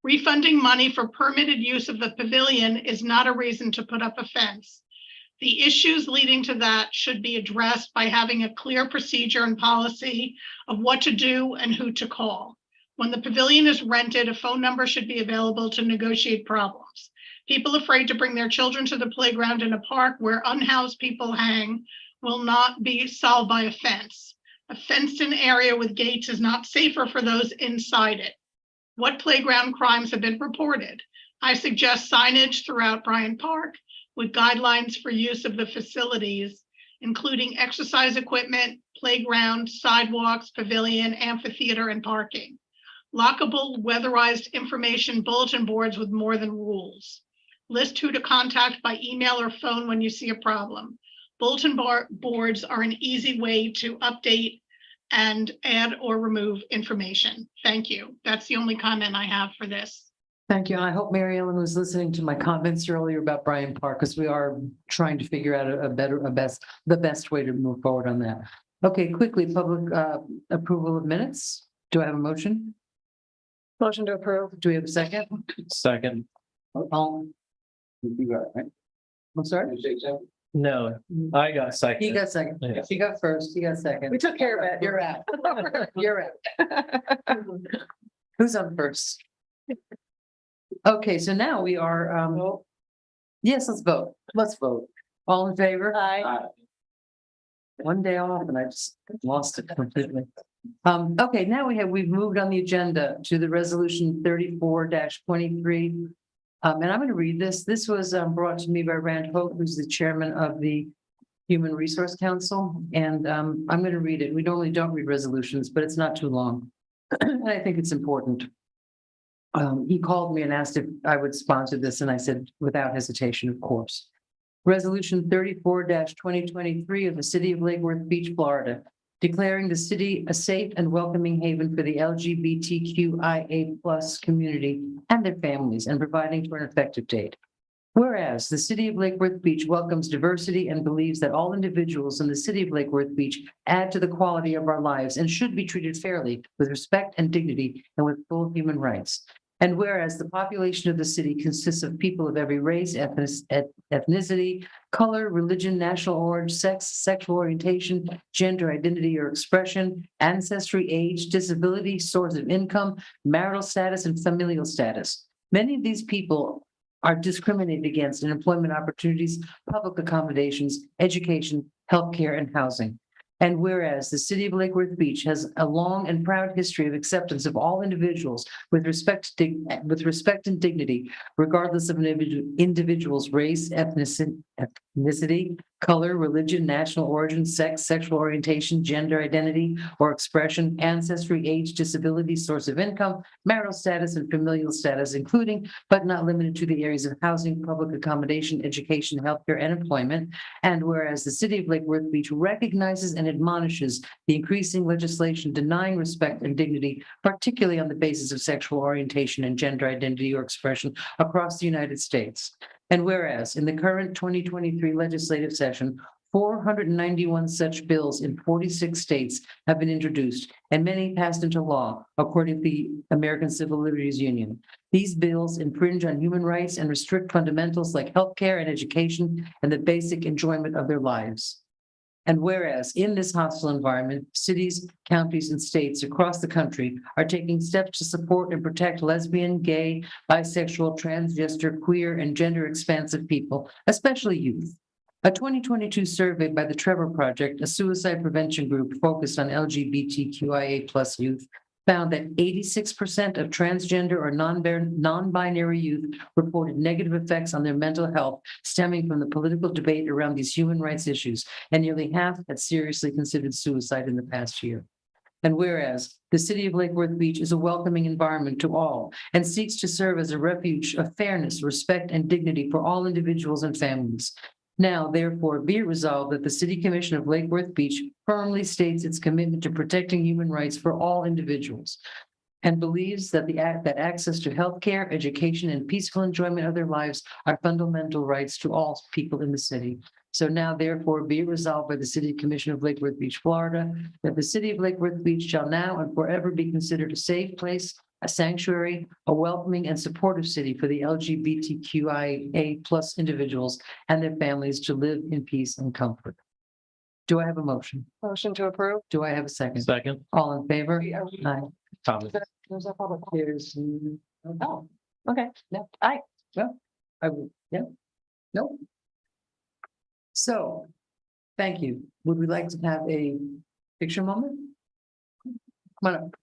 Refunding money for permitted use of the pavilion is not a reason to put up a fence. The issues leading to that should be addressed by having a clear procedure and policy of what to do and who to call. When the pavilion is rented, a phone number should be available to negotiate problems. People afraid to bring their children to the playground in a park where unhoused people hang will not be solved by a fence. A fenced-in area with gates is not safer for those inside it. What playground crimes have been reported? I suggest signage throughout Bryant Park with guidelines for use of the facilities, including exercise equipment, playground, sidewalks, pavilion, amphitheater, and parking. Lockable, weatherized information bulletin boards with more than rules. List who to contact by email or phone when you see a problem. Bulletin boards are an easy way to update and add or remove information. Thank you. That's the only comment I have for this. Thank you. And I hope Mary Ellen was listening to my comments earlier about Bryant Park, because we are trying to figure out the best way to move forward on that. Okay, quickly, public approval of minutes. Do I have a motion? Motion to approve. Do we have a second? Second. All, You got it, right? I'm sorry? You say so? No, I got second. He got second. Yeah. She got first. He got second. We took care of it. You're out. You're out. Who's on first? Okay, so now we are, yes, let's vote. Let's vote. All in favor? Aye. One day off and I just lost it completely. Okay, now we've moved on the agenda to the resolution 34-23. And I'm going to read this. This was brought to me by Rand Hope, who's the chairman of the Human Resource Council. And I'm going to read it. We normally don't read resolutions, but it's not too long. And I think it's important. He called me and asked if I would sponsor this, and I said, without hesitation, of course. Resolution 34-2023 of the City of Lake Worth Beach, Florida, declaring the city a safe and welcoming haven for the LGBTQIA+ community and their families and providing for an effective date. Whereas the City of Lake Worth Beach welcomes diversity and believes that all individuals in the City of Lake Worth Beach add to the quality of our lives and should be treated fairly with respect and dignity and with full human rights. And whereas the population of the city consists of people of every race, ethnicity, color, religion, national origin, sex, sexual orientation, gender identity or expression, ancestry, age, disability, source of income, marital status, and familial status. Many of these people are discriminated against in employment opportunities, public accommodations, education, healthcare, and housing. And whereas the City of Lake Worth Beach has a long and proud history of acceptance of all individuals with respect and dignity, regardless of an individual's race, ethnicity, color, religion, national origin, sex, sexual orientation, gender identity or expression, ancestry, age, disability, source of income, marital status, and familial status, including but not limited to the areas of housing, public accommodation, education, healthcare, and employment. And whereas the City of Lake Worth Beach recognizes and admonishes the increasing legislation denying respect and dignity, particularly on the basis of sexual orientation and gender identity or expression across the United States. And whereas in the current 2023 legislative session, 491 such bills in 46 states have been introduced, and many passed into law, according to the American Civil Liberties Union. These bills infringe on human rights and restrict fundamentals like healthcare and education and the basic enjoyment of their lives. And whereas in this hostile environment, cities, counties, and states across the country are taking steps to support and protect lesbian, gay, bisexual, transgender, queer, and gender expansive people, especially youth. A 2022 survey by the Trevor Project, a suicide prevention group focused on LGBTQIA+ youth, found that 86% of transgender or non-binary youth reported negative effects on their mental health stemming from the political debate around these human rights issues, and nearly half had seriously considered suicide in the past year. And whereas the City of Lake Worth Beach is a welcoming environment to all and seeks to serve as a refuge of fairness, respect, and dignity for all individuals and families. Now, therefore, be it resolved that the City Commission of Lake Worth Beach firmly states its commitment to protecting human rights for all individuals and believes that that access to health care, education, and peaceful enjoyment of their lives are fundamental rights to all people in the city. So now, therefore, be it resolved by the City Commission of Lake Worth Beach, Florida, that the City of Lake Worth Beach shall now and forever be considered a safe place, a sanctuary, a welcoming and supportive city for the LGBTQIA+ individuals and their families to live in peace and comfort. Do I have a motion? Motion to approve. Do I have a second? Second, All in favor? Aye. Thomas. There's a public. There's, Oh, okay. no, Aye. well, I would, yeah, no. So, thank you. Would we like to have a picture moment? Come on up.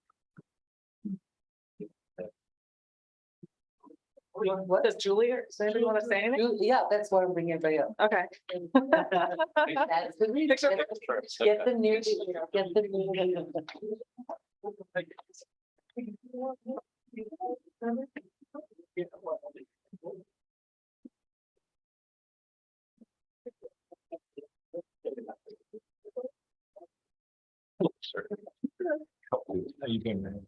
What does Julie or does anybody want to say anything? Yeah, that's why I'm bringing everybody up. Okay. That's the news. Picture. Get the news, get the news. How you doing, man?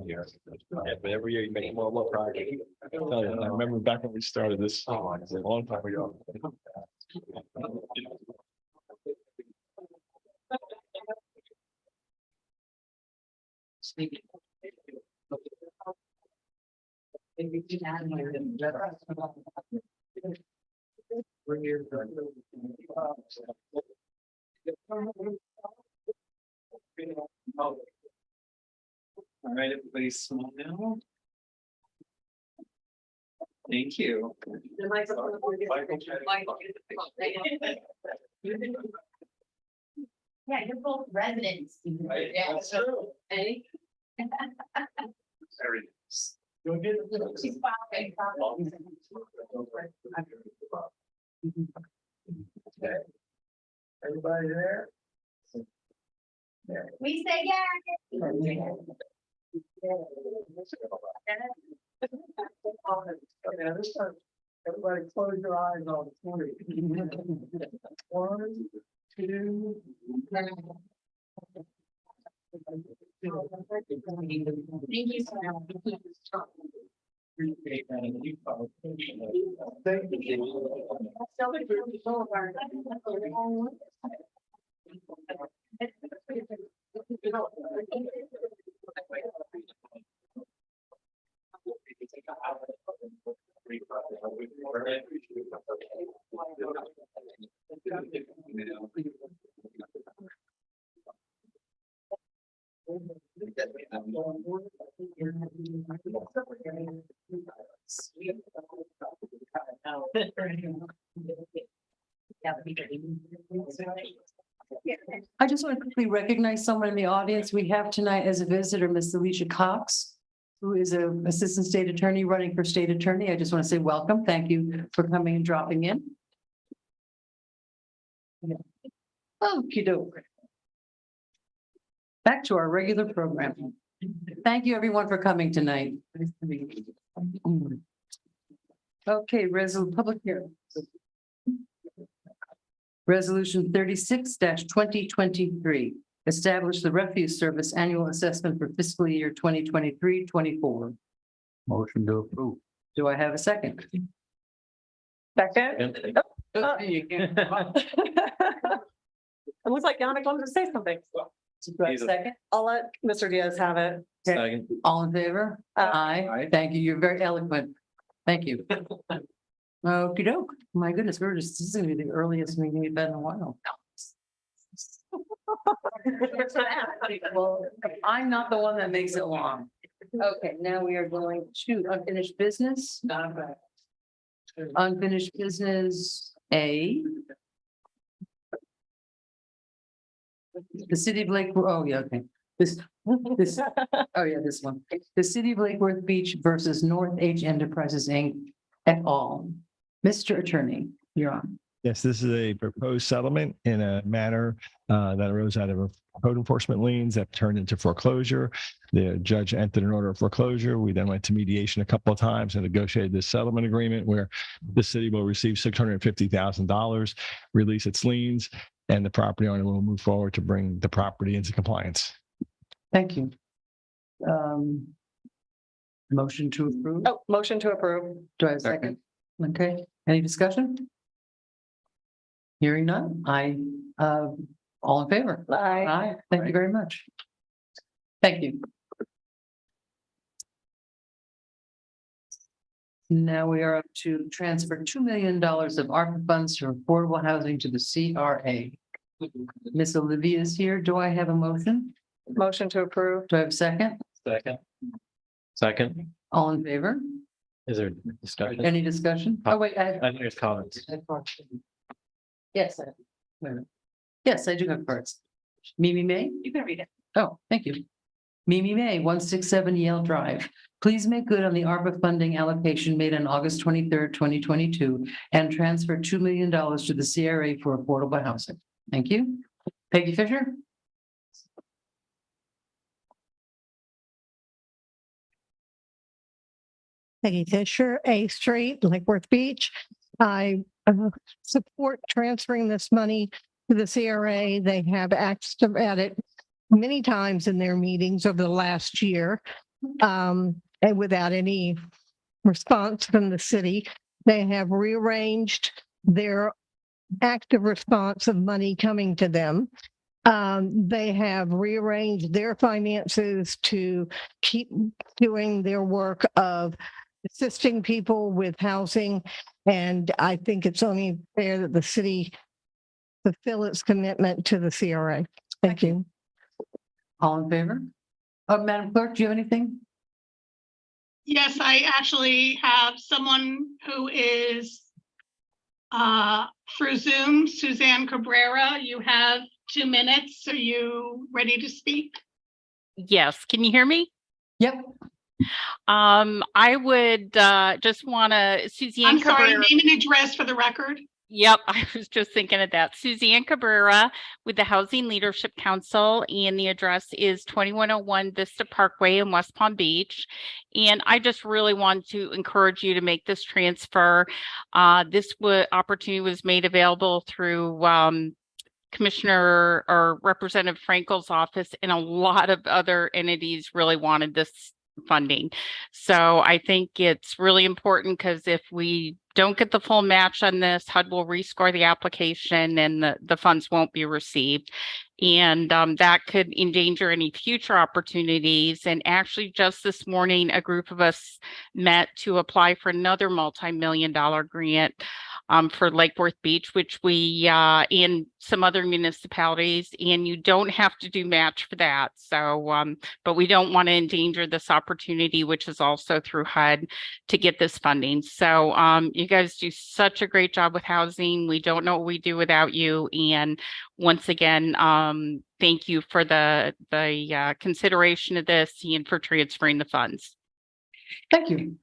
Yeah, but every year you make more and more progress. I tell you, I remember back when we started this, a long time ago. All right, everybody smile now. Thank you. Yeah, you're both residents. Right, Yeah. that's true. Hey. There it is. She's following. Okay. Everybody there? We say yeah. Yeah, this time Everybody close your eyes on 20. 1, 2. I just want to quickly recognize someone in the audience we have tonight as a visitor, Miss Alicia Cox, who is an assistant state attorney running for state attorney. I just want to say welcome. Thank you for coming and dropping in. Okey doke. Back to our regular program. Thank you, everyone, for coming tonight. Okay, public hearing. Resolution 36-2023. Establish the refuse service annual assessment for fiscal year 2023-24. Motion to approve. Do I have a second? Second. It It looks like Yannick wanted to say something. Second, I'll let Mr. Diaz have it. Second. all in favor? Aye. Thank you. You're very eloquent. Thank you. Okey doke. My goodness, this is gonna be the earliest meeting we've had in a while. Well, I'm not the one that makes it long. Okay, now we are going to unfinished business. Unfinished business A. The city of Lake, oh, yeah, okay. This, oh yeah, this one. The city of Lake Worth Beach versus North H Enterprises, Inc. et al. Mr. Attorney, you're on. Yes, this is a proposed settlement in a manner that arose out of code enforcement liens that turned into foreclosure. The judge entered an order of foreclosure. We then went to mediation a couple of times and negotiated this settlement agreement where the city will receive $650,000, release its liens, and the property owner will move forward to bring the property into compliance. Thank you. Motion to approve. Oh, motion to approve. Do I have a second? Okay, any discussion? Hearing none, all in favor? Aye. Aye, thank you very much. Thank you. Now we are up to transfer $2 million of ARPA funds from affordable housing to the CRA. Miss Olivia is here. Do I have a motion? Motion to approve. Do I have a second? Second. Second. All in favor? Is there discussion? Any discussion? Oh, wait, I think there's comments. Yes. Wait a minute. Yes, I do have parts. Mimi May? You can read it. Oh, thank you. Mimi May, 167 Yale Drive. Please make good on the ARPA funding allocation made on August 23rd, 2022, and transfer $2 million to the CRA for affordable housing. Thank you. Peggy Fisher? Peggy Fisher, A Street, Lake Worth Beach. I support transferring this money to the CRA. They have asked about it many times in their meetings over the last year, and without any response from the city. They have rearranged their active response of money coming to them. They have rearranged their finances to keep doing their work of assisting people with housing. And I think it's only fair that the city fulfill its commitment to the CRA. Thank you. All in favor? Madam Clerk, do you have anything? Yes, I actually have someone who is through Zoom, Suzanne Cabrera. You have 2 minutes. Are you ready to speak? Yes, can you hear me? Yep. I would just want to, Suzanne I'm sorry, Cabrera. name and address for the record. Yep, I was just thinking of that. Suzanne Cabrera with the Housing Leadership Council, and the address is 2101 Vista Parkway in West Palm Beach. And I just really want to encourage you to make this transfer. This opportunity was made available through Commissioner or Representative Frankel's office, and a lot of other entities really wanted this funding. So I think it's really important, because if we don't get the full match on this, HUD will rescore the application and the funds won't be received. And that could endanger any future opportunities. And actually, just this morning, a group of us met to apply for another multi-million-dollar grant for Lake Worth Beach, which we and some other municipalities, and you don't have to do match for that. So, but we don't want to endanger this opportunity, which is also through HUD, to get this funding. So you guys do such a great job with housing. We don't know what we do without you. And once again, thank you for the consideration of this and for transferring the funds. Thank you.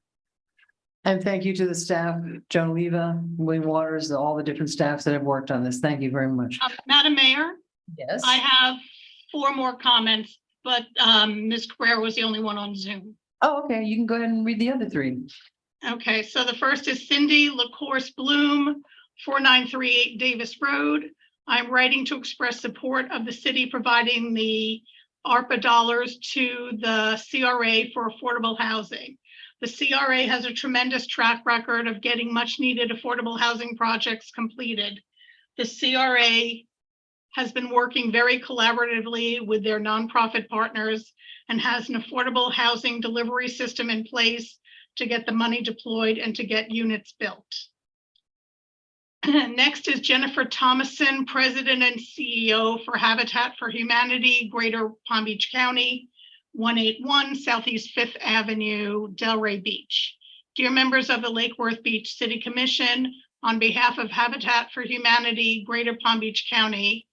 And thank you to the staff, Joan Leva, William Waters, all the different staffs that have worked on this. Thank you very much. Madam Mayor, Yes. I have 4 more comments, but Ms. Cabrera was the only one on Zoom. Oh, okay. You can go ahead and read the other 3. Okay, so the first is Cindy LaCourse Bloom, 4938 Davis Road. I'm writing to express support of the city providing the ARPA dollars to the CRA for affordable housing. The CRA has a tremendous track record of getting much needed affordable housing projects completed. The CRA has been working very collaboratively with their nonprofit partners and has an affordable housing delivery system in place to get the money deployed and to get units built. Next is Jennifer Thomason, President and CEO for Habitat for Humanity, Greater Palm Beach County, 181 Southeast 5th Avenue, Delray Beach. Dear members of the Lake Worth Beach City Commission, on behalf of Habitat for Humanity, Greater Palm Beach County,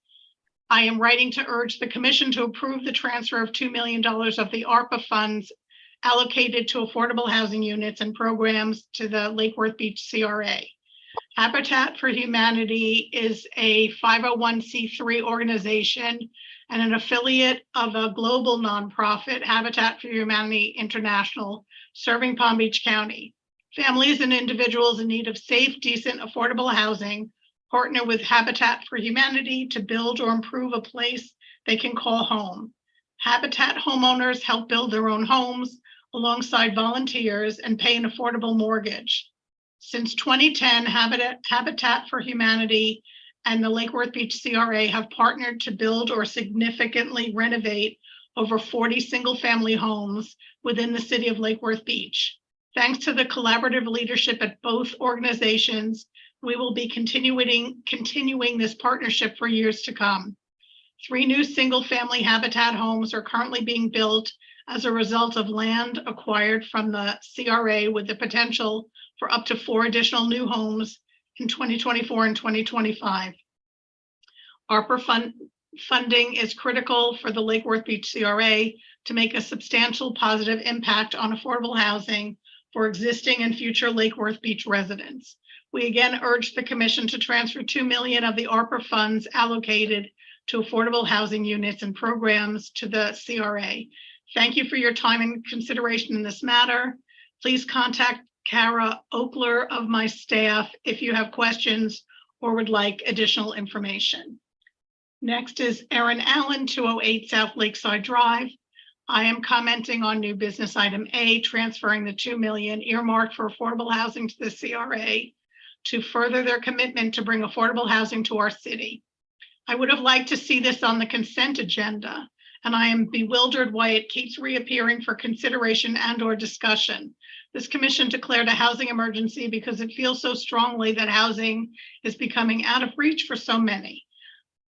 I am writing to urge the commission to approve the transfer of $2 million of the ARPA funds allocated to affordable housing units and programs to the Lake Worth Beach CRA. Habitat for Humanity is a 501c3 organization and an affiliate of a global nonprofit, Habitat for Humanity International, serving Palm Beach County. Families and individuals in need of safe, decent, affordable housing partner with Habitat for Humanity to build or improve a place they can call home. Habitat homeowners help build their own homes alongside volunteers and pay an affordable mortgage. Since 2010, Habitat for Humanity and the Lake Worth Beach CRA have partnered to build or significantly renovate over 40 single-family homes within the city of Lake Worth Beach. Thanks to the collaborative leadership at both organizations, we will be continuing this partnership for years to come. 3 new single-family Habitat homes are currently being built as a result of land acquired from the CRA, with the potential for up to 4 additional new homes in 2024 and 2025. ARPA funding is critical for the Lake Worth Beach CRA to make a substantial positive impact on affordable housing for existing and future Lake Worth Beach residents. We again urge the commission to transfer $2 million of the ARPA funds allocated to affordable housing units and programs to the CRA. Thank you for your time and consideration in this matter. Please contact Kara Oakler of my staff if you have questions or would like additional information. Next is Erin Allen, 208 South Lakeside Drive. I am commenting on new business item A, transferring the $2 million earmarked for affordable housing to the CRA to further their commitment to bring affordable housing to our city. I would have liked to see this on the consent agenda, and I am bewildered why it keeps reappearing for consideration and/or discussion. This commission declared a housing emergency because it feels so strongly that housing is becoming out of reach for so many.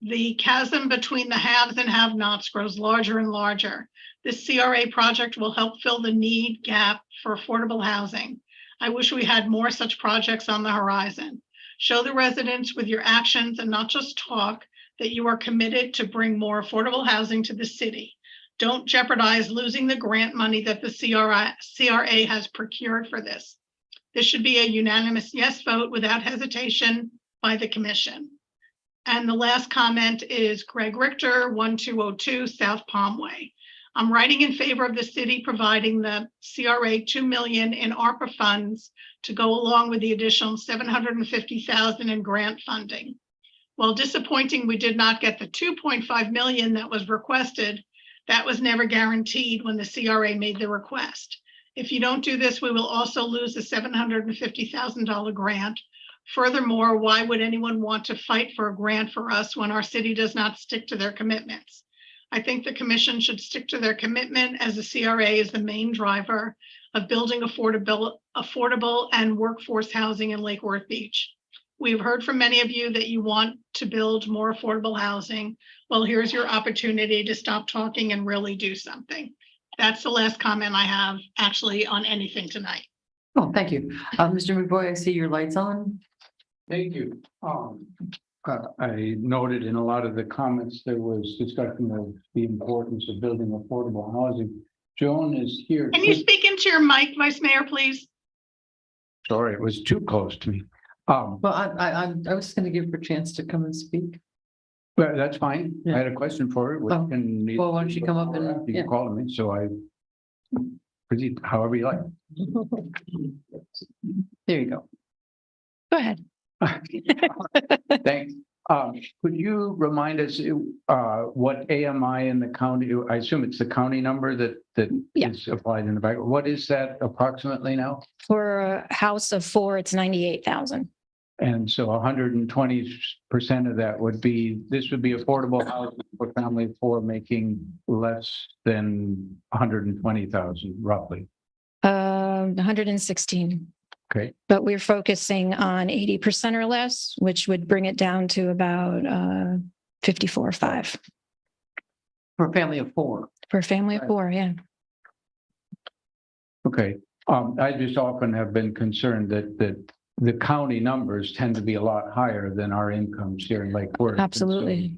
The chasm between the haves and have-nots grows larger and larger. This CRA project will help fill the need gap for affordable housing. I wish we had more such projects on the horizon. Show the residents with your actions and not just talk that you are committed to bring more affordable housing to the city. Don't jeopardize losing the grant money that the CRA has procured for this. This should be a unanimous yes vote without hesitation. by the commission. And the last comment is Greg Richter, 1202 South Palm Way. I'm writing in favor of the city providing the CRA 2 million in ARPA funds to go along with the additional 750,000 in grant funding. While disappointing, we did not get the 2.5 million that was requested. That was never guaranteed when the CRA made the request. If you don't do this, we will also lose the $750,000 grant. Furthermore, why would anyone want to fight for a grant for us when our city does not stick to their commitments? I think the commission should stick to their commitment, as the CRA is the main driver of building affordable and workforce housing in Lake Worth Beach. We've heard from many of you that you want to build more affordable housing. Well, here's your opportunity to stop talking and really do something. That's the last comment I have actually on anything tonight. Oh, thank you. Mr. McBoy, I see your light's on. Thank you. I noted in a lot of the comments, there was discussion of the importance of building affordable housing. Joan is here. Can you speak into your mic, Vice Mayor, please? Sorry, it was too close to me. Well, I was just going to give her a chance to come and speak. But that's fine. Yeah. I had a question for her. Oh, well, why don't you come up and- You yeah. can call me, so I proceed however you like. There you go. Go ahead. Thanks. Could you remind us what AMI in the county, I assume it's the county number that Yeah. is applied in the back. What is that approximately now? For a house of 4, it's 98,000. And so 120% of that would be, this would be affordable housing for family of 4 making less than 120,000 roughly. 116. Okay. But we're focusing on 80% or less, which would bring it down to about 54.5 For a family of 4. for a family of Right. 4. Yeah. Okay. I just often have been concerned that the county numbers tend to be a lot higher than our incomes here in Lake Worth. And so, Absolutely.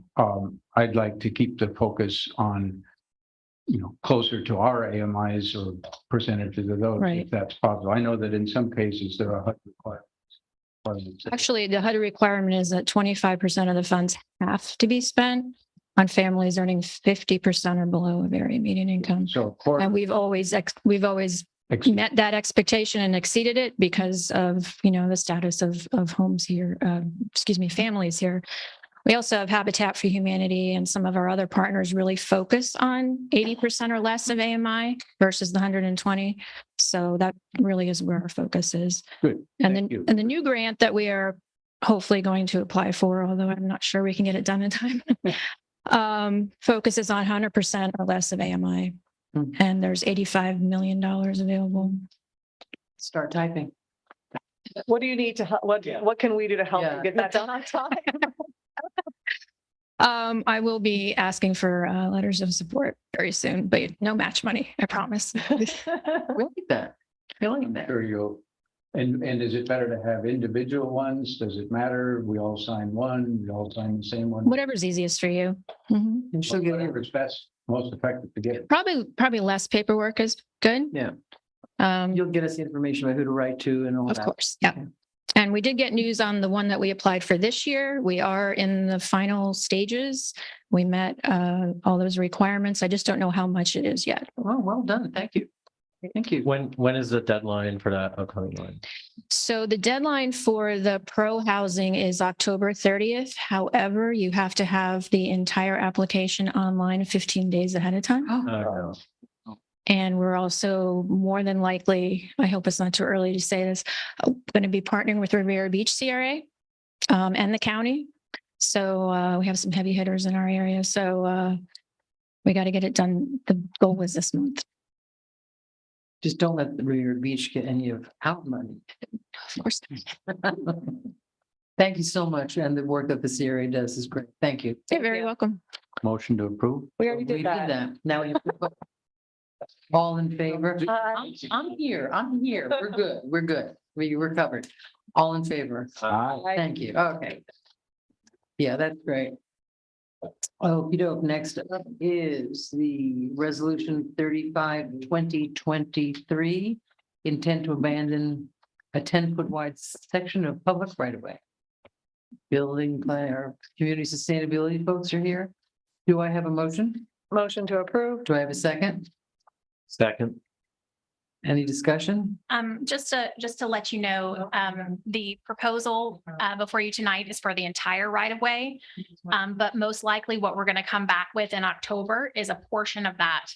I'd like to keep the focus on, closer to our AMIs or percentages of those, Right. if that's possible. I know that in some cases there are HUD requirements. Actually, the HUD requirement is that 25% of the funds have to be spent on families earning 50% or below of area median income. So of course, And we've always met that expectation and exceeded it because of, the status of homes here, families here. We also have Habitat for Humanity and some of our other partners really focus on 80% or less of AMI versus the 120. So that really is where our focus is. good. And Thank then, you. and the new grant that we are hopefully going to apply for, although I'm not sure we can get it done in time, focuses on 100% or less of AMI. And there's $85 million available. Start typing. What do you need to help? What can we do to help Yeah. you get that done on time? I will be asking for letters of support very soon, but no match money, I promise. We like that. We like that. Sure you'll, and is it better to have individual ones? Does it matter? We all sign one, we all sign the same one? Whatever's easiest for you. Mhm. And she'll give you, Whatever's best, most effective to get. Probably less paperwork is good. yeah, Um, you'll get us the information about who to write to and all Of that. course, yeah. And we did get news on the one that we applied for this year. We are in the final stages. We met all those requirements. I just don't know how much it is yet. Oh, well done. Thank you. Thank you. When is the deadline for that upcoming one? So the deadline for the pro housing is October 30th. However, you have to have the entire application online 15 days ahead of time. Oh, And we're also more than likely, I hope it's not too early to say this, going to be partnering with Riviera Beach CRA and the county. So we have some heavy hitters in our area. So we got to get it done. The goal was this month. just don't let the Riviera Beach get any of our money. Of course. Thank you so much. And the work that the CRA does is great. Thank you. You're very welcome. Motion to approve? We already We did that. Now you. All in favor? I'm here. We're good. We're good. We're covered. All in favor? Aye. Thank you. Okay. Yeah, that's great. Okey-doke. Next up is the resolution 35/2023, intent to abandon a 10-foot wide section of public right of way. building plan or community sustainability folks are here. Do I have a motion? Motion to approve. Do I have a second? Second. Any discussion? Just to let you know, the proposal before you tonight is for the entire right of way. But most likely what we're going to come back with in October is a portion of that.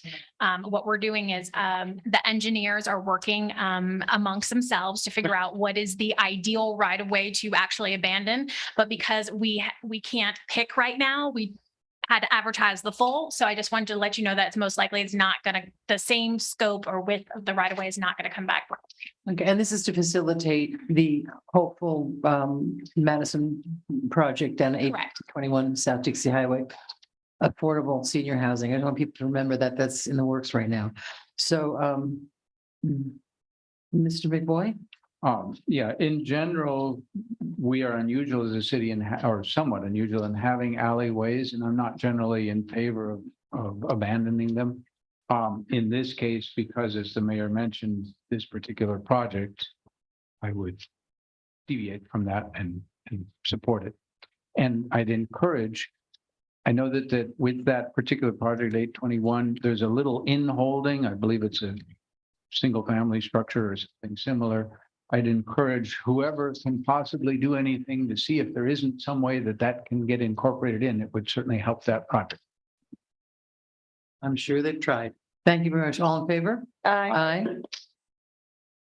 What we're doing is the engineers are working amongst themselves to figure out what is the ideal right of way to actually abandon. But because we can't pick right now, we had to advertise the full. So I just wanted to let you know that it's most likely it's not going to, the same scope or width of the right of way is not going to come back. Okay, and this is to facilitate the hopeful Madison project down at Correct. 821 South Dixie Highway. Affordable senior housing. I want people to remember that that's in the works right now. So Mr. McBoy? Yeah, in general, we are unusual as a city or somewhat unusual in having alleyways, and I'm not generally in favor of abandoning them. In this case, because as the mayor mentioned, this particular project, I would deviate from that and support it. And I'd encourage, I know that with that particular project, 821, there's a little in-holding. I believe it's a single family structure or something similar. I'd encourage whoever can possibly do anything to see if there isn't some way that can get incorporated in. It would certainly help that project. I'm sure they've tried. Thank you very much. All in favor? Aye. Aye.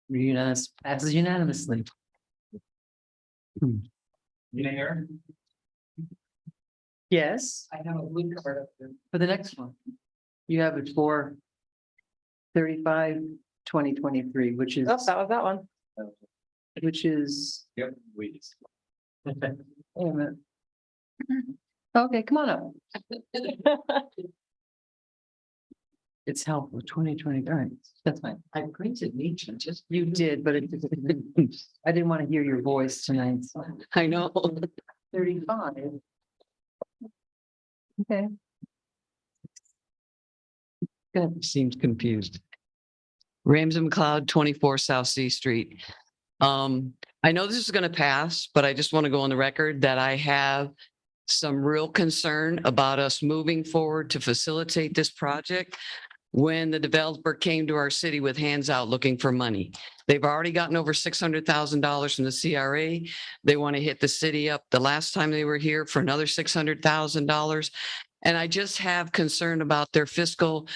Unanimous, passes unanimously. Mayor? Yes, I have a blue card up there. for the next one. You have it for 35/2023, which is, Oh, that was that one. which is, Yep, we. wait a minute. Okay, come on up. It's helpful, 2020, all right, that's fine. I printed each and just. You did, but I didn't want to hear your voice tonight. So. I know. 35. Okay. Good. Seems confused. Ramsey McLeod, 24 South C Street. I know this is going to pass, but I just want to go on the record that I have some real concern about us moving forward to facilitate this project. When the developer came to our city with hands out looking for money, they've already gotten over $600,000 from the CRA. They want to hit the city up the last time they were here for another $600,000. And I just have concern about their fiscal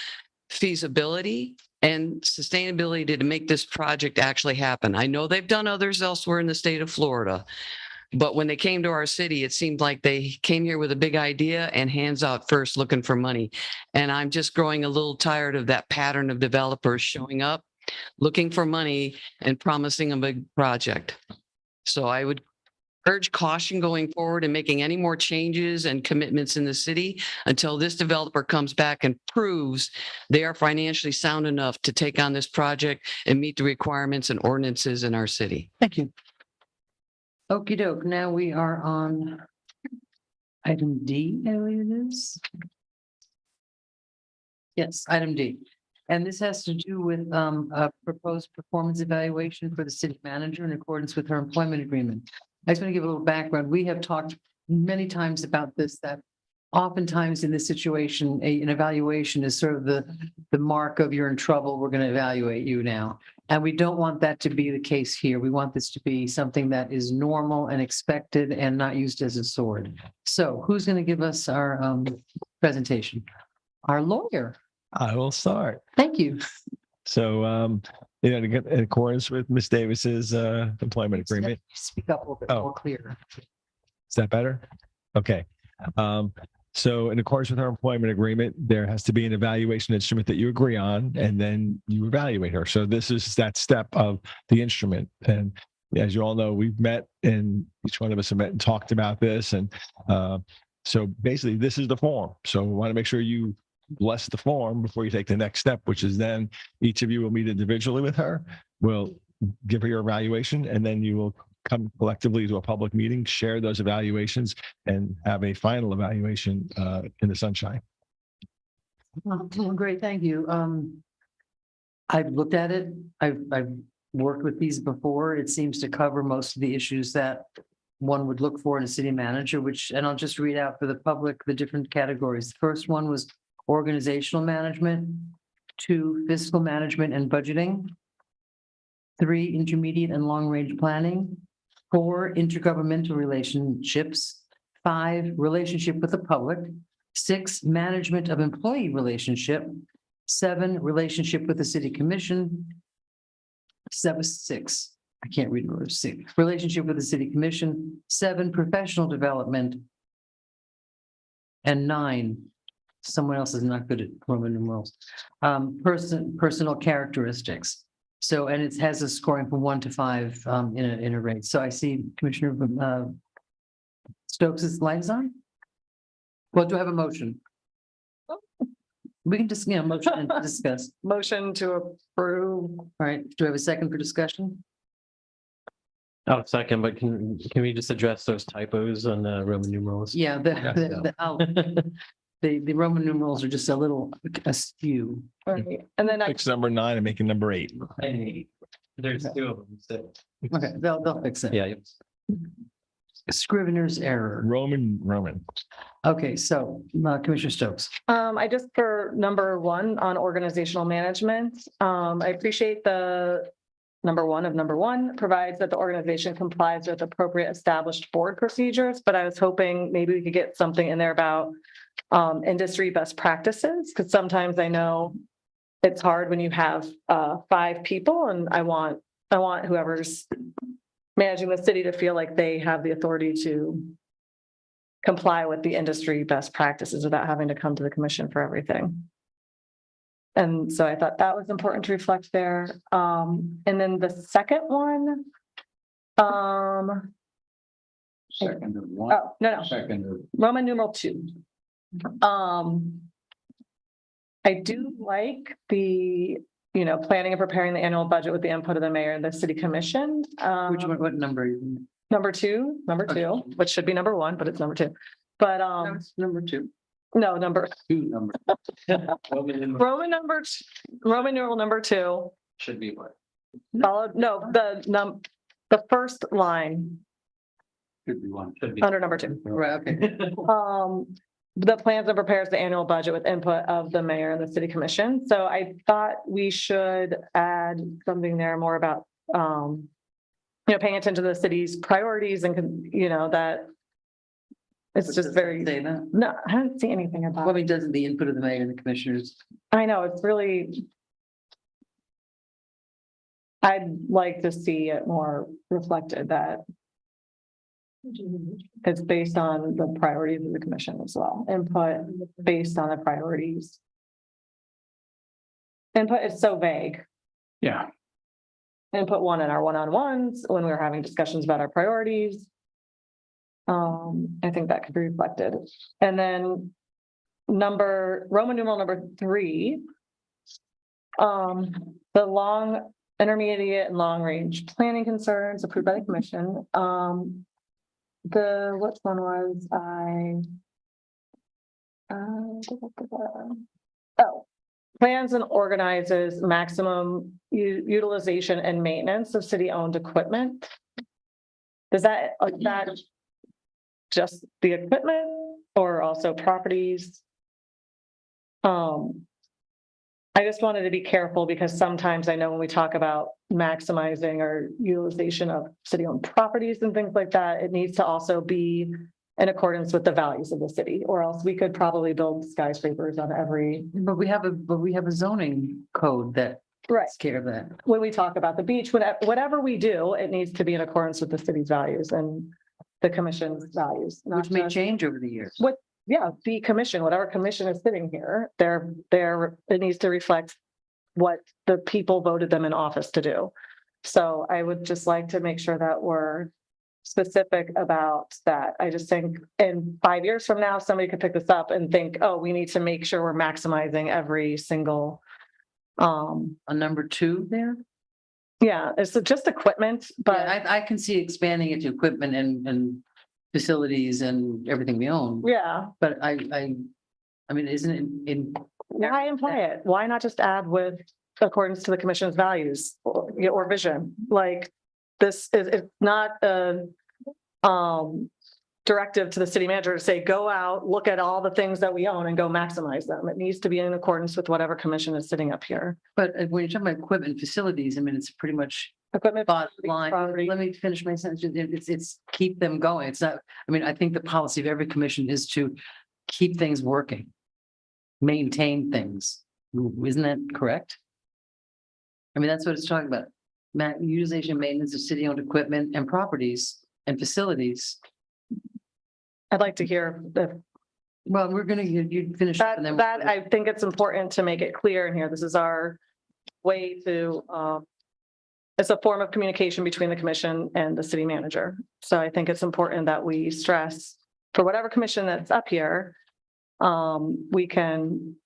feasibility and sustainability to make this project actually happen. I know they've done others elsewhere in the state of Florida, but when they came to our city, it seemed like they came here with a big idea and hands out first looking for money. And I'm just growing a little tired of that pattern of developers showing up, looking for money and promising a big project. So I would urge caution going forward and making any more changes and commitments in the city until this developer comes back and proves they are financially sound enough to take on this project and meet the requirements and ordinances in our city. Thank you. Okey doke. Now we are on item D, I believe it is. Yes, item D. And this has to do with a proposed performance evaluation for the city manager in accordance with her employment agreement. I just want to give a little background. We have talked many times about this, that oftentimes in this situation, an evaluation is sort of the mark of you're in trouble. We're going to evaluate you now. And we don't want that to be the case here. We want this to be something that is normal and expected and not used as a sword. So who's going to give us our presentation? Our lawyer. I will start. Thank you. So, to get in accordance with Ms. Davis's employment agreement. Speak up a little bit more clear. Is that better? Okay. So in accordance with our employment agreement, there has to be an evaluation instrument that you agree on, and then you evaluate her. So this is that step of the instrument. And as you all know, we've met, and each one of us have met and talked about this. And so basically this is the form. So we want to make sure you bless the form before you take the next step, which is then each of you will meet individually with her. We'll give her your evaluation, and then you will come collectively to a public meeting, share those evaluations, and have a final evaluation in the sunshine. Well, great, thank you. I've looked at it. I've worked with these before. It seems to cover most of the issues that one would look for in a city manager, and I'll just read out for the public, the different categories. The first one was organizational management, 2, fiscal management and budgeting, 3, intermediate and long-range planning, 4, intergovernmental relationships, 5, relationship with the public, 6, management of employee relationship, 7, relationship with the city commission, 6, I can't read number 6, relationship with the city commission, 7, professional development, and 9, someone else is not good at Roman numerals, personal characteristics. So, and it has a scoring from 1 to 5 in a rate. So I see Commissioner Stokes' lights on. Well, do I have a motion? We can just, motion and discuss. Motion to approve. All right, do I have a second for discussion? Oh, second, but can we just address those typos on the Roman numerals? Yeah, the Roman numerals are just a little askew. Right. And then I, Fix number 9 and make it number 8. There's 2 of them, so. Okay, they'll fix it. Yeah. Scrivener's error. Roman. Okay, so Commissioner Stokes. I just for number 1 on organizational management, I appreciate the number 1 of number 1 provides that the organization complies with appropriate established board procedures, but I was hoping maybe we could get something in there about industry best practices, because sometimes I know it's hard when you have 5 people, and I want whoever's managing the city to feel like they have the authority to comply with the industry best practices without having to come to the commission for everything. And so I thought that was important to reflect there. And then the second one, Second of 1. oh, no, Second of Roman numeral 2. I do like the, planning and preparing the annual budget with the input of the mayor and the city commission. Which one, what number? Are you Number two, which should be number 1, but it's number 2. But, in? It's number 2. no, number, 2 number. Roman numeral number 2, Should be what? followed, no, the first line Should be 1. under number 2. Right, okay. The plans and prepares the annual budget with input of the mayor and the city commission. So I thought we should add something there more about, paying attention to the city's priorities and, that it's just very, Say that. no, I haven't seen anything Well, I about, mean, doesn't the input of the mayor and the commissioners? I know, it's really, I'd like to see it more reflected that it's based on the priorities of the commission as well, input based on the priorities. Input is so vague. Yeah. Input 1 in our one-on-ones when we were having discussions about our priorities. I think that could be reflected. And then Roman numeral number 3. The long, intermediate and long range planning concerns approved by the commission. What one was plans and organizes maximum utilization and maintenance of city-owned equipment. Is that just the equipment or also properties? I just wanted to be careful because sometimes I know when we talk about maximizing or utilization of city-owned properties and things like that, it needs to also be in accordance with the values of the city, or else we could probably build skyscrapers on every. But we have a zoning code that takes care of that. When we talk about the beach, whatever we do, it needs to be in accordance with the city's values and the commission's values. Which may change over the years. The commission, whatever commission is sitting here, it needs to reflect what the people voted them in office to do. So I would just like to make sure that we're specific about that. I just think in 5 years from now, somebody could pick this up and think, oh, we need to make sure we're maximizing every single. On number 2 there? Yeah, it's just equipment, but Yeah, I can see expanding it to equipment and facilities and everything we own. yeah. But I mean, isn't it in? Why imply it? Why not just add with accordance to the commission's values or vision? Like this is, it's not directive to the city manager to say, go out, look at all the things that we own and go maximize them. It needs to be in accordance with whatever commission is sitting up here. But when you're talking about equipment facilities, I mean, it's pretty much Equipment. bottom line. property. Let me finish my sentence. It's keep them going. It's not, I mean, I think the policy of every commission is to keep things working. Maintain things. Isn't that correct? I mean, that's what it's talking about. Utilization, maintenance of city-owned equipment and properties and facilities. I'd like to hear the Well, we're gonna, you finish. up and then that I think it's important to make it clear in here. This is our way to, it's a form of communication between the commission and the city manager. So I think it's important that we stress for whatever commission that's up here, we can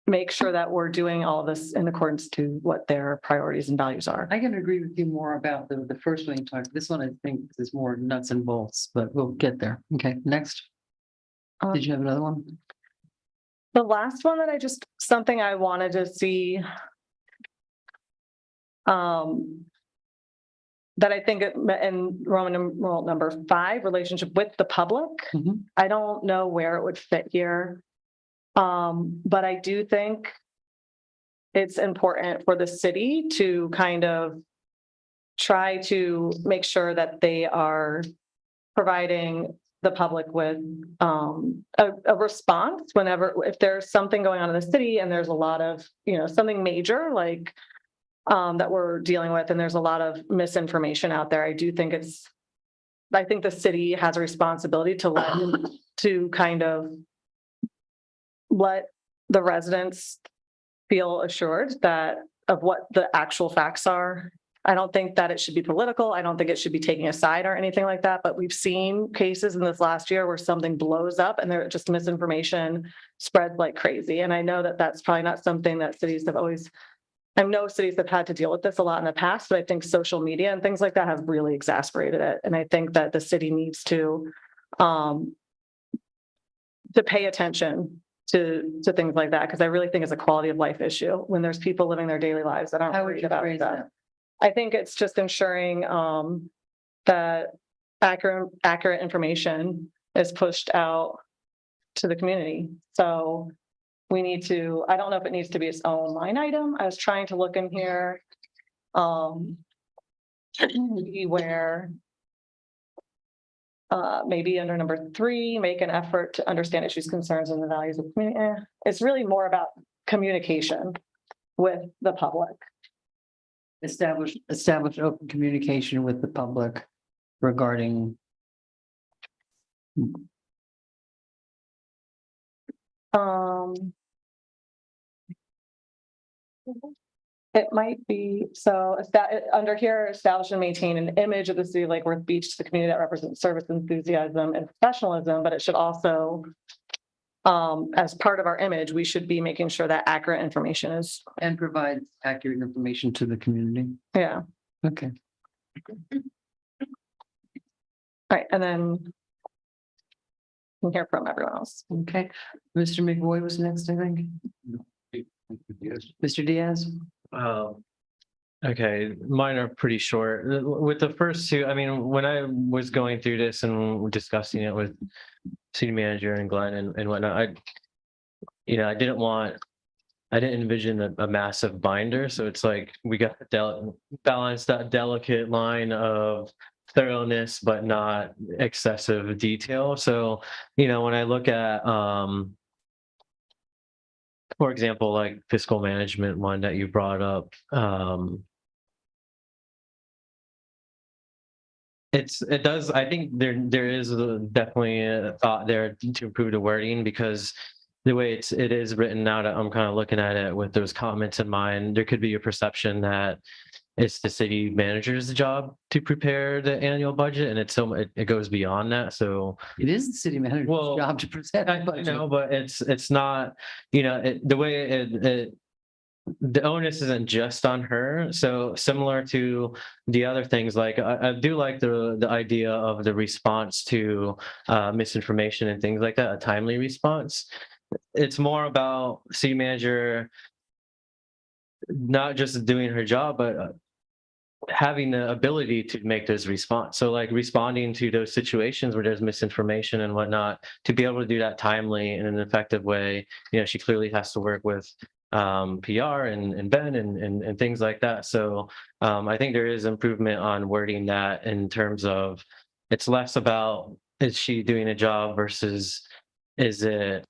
make sure that we're doing all of this in accordance to what their priorities and values are. I can agree with you more about the first one you talked. This one, I think, is more nuts and bolts, but we'll get there. Okay, next. Did you have another one? The last one that something I wanted to see. That I think in Roman numeral number 5, relationship with the public. Mhm. I don't know where it would fit here. But I do think it's important for the city to kind of try to make sure that they are providing the public with a response if there's something going on in the city and there's a lot of, something major like that we're dealing with, and there's a lot of misinformation out there. I think the city has a responsibility to kind of let the residents feel assured of what the actual facts are. I don't think that it should be political. I don't think it should be taking a side or anything like that, but we've seen cases in this last year where something blows up and there just misinformation spreads like crazy. And I know that that's probably not something that cities have always, I know cities have had to deal with this a lot in the past, but I think social media and things like that have really exacerbated it. And I think that the city needs to pay attention to things like that, because I really think it's a quality of life issue when there's people living their daily lives that aren't How would worried you about phrase that. that? I think it's just ensuring that accurate information is pushed out to the community. So we need to, I don't know if it needs to be its own line item. I was trying to look in here where maybe under number 3, make an effort to understand issues, concerns, and the values of the community. It's really more about communication with the public. Establish open communication with the public regarding. It might be, so under here, establish and maintain an image of the city of Lake Worth Beach to the community that represents service, enthusiasm, and professionalism, but it should also, as part of our image, we should be making sure that accurate information is. And provide accurate information to the community. Yeah. Okay. All right, and then we can hear from everyone else. Okay. Mr. McVoy was next, I think. Yes. Mr. Diaz? Okay, mine are pretty short. With the first 2, I mean, when I was going through this and discussing it with city manager and Glenn and whatnot, I didn't envision a massive binder. So it's like we got to balance that delicate line of thoroughness, but not excessive detail. So, when I look at, for example, like fiscal management one that you brought up, I think there is definitely a thought there to improve the wording, because the way it is written out, I'm kind of looking at it with those comments in mind. There could be a perception that it's the city manager's job to prepare the annual budget, and it goes beyond that. So It is the city manager's job to present. I know, but it's not, the way the onus isn't just on her. So similar to the other things, like I do like the idea of the response to misinformation and things like that, a timely response. It's more about city manager not just doing her job, but having the ability to make those response. So like responding to those situations where there's misinformation and whatnot, to be able to do that timely in an effective way. She clearly has to work with PR and Ben and things like that. So I think there is improvement on wording that in terms of it's less about is she doing a job versus is are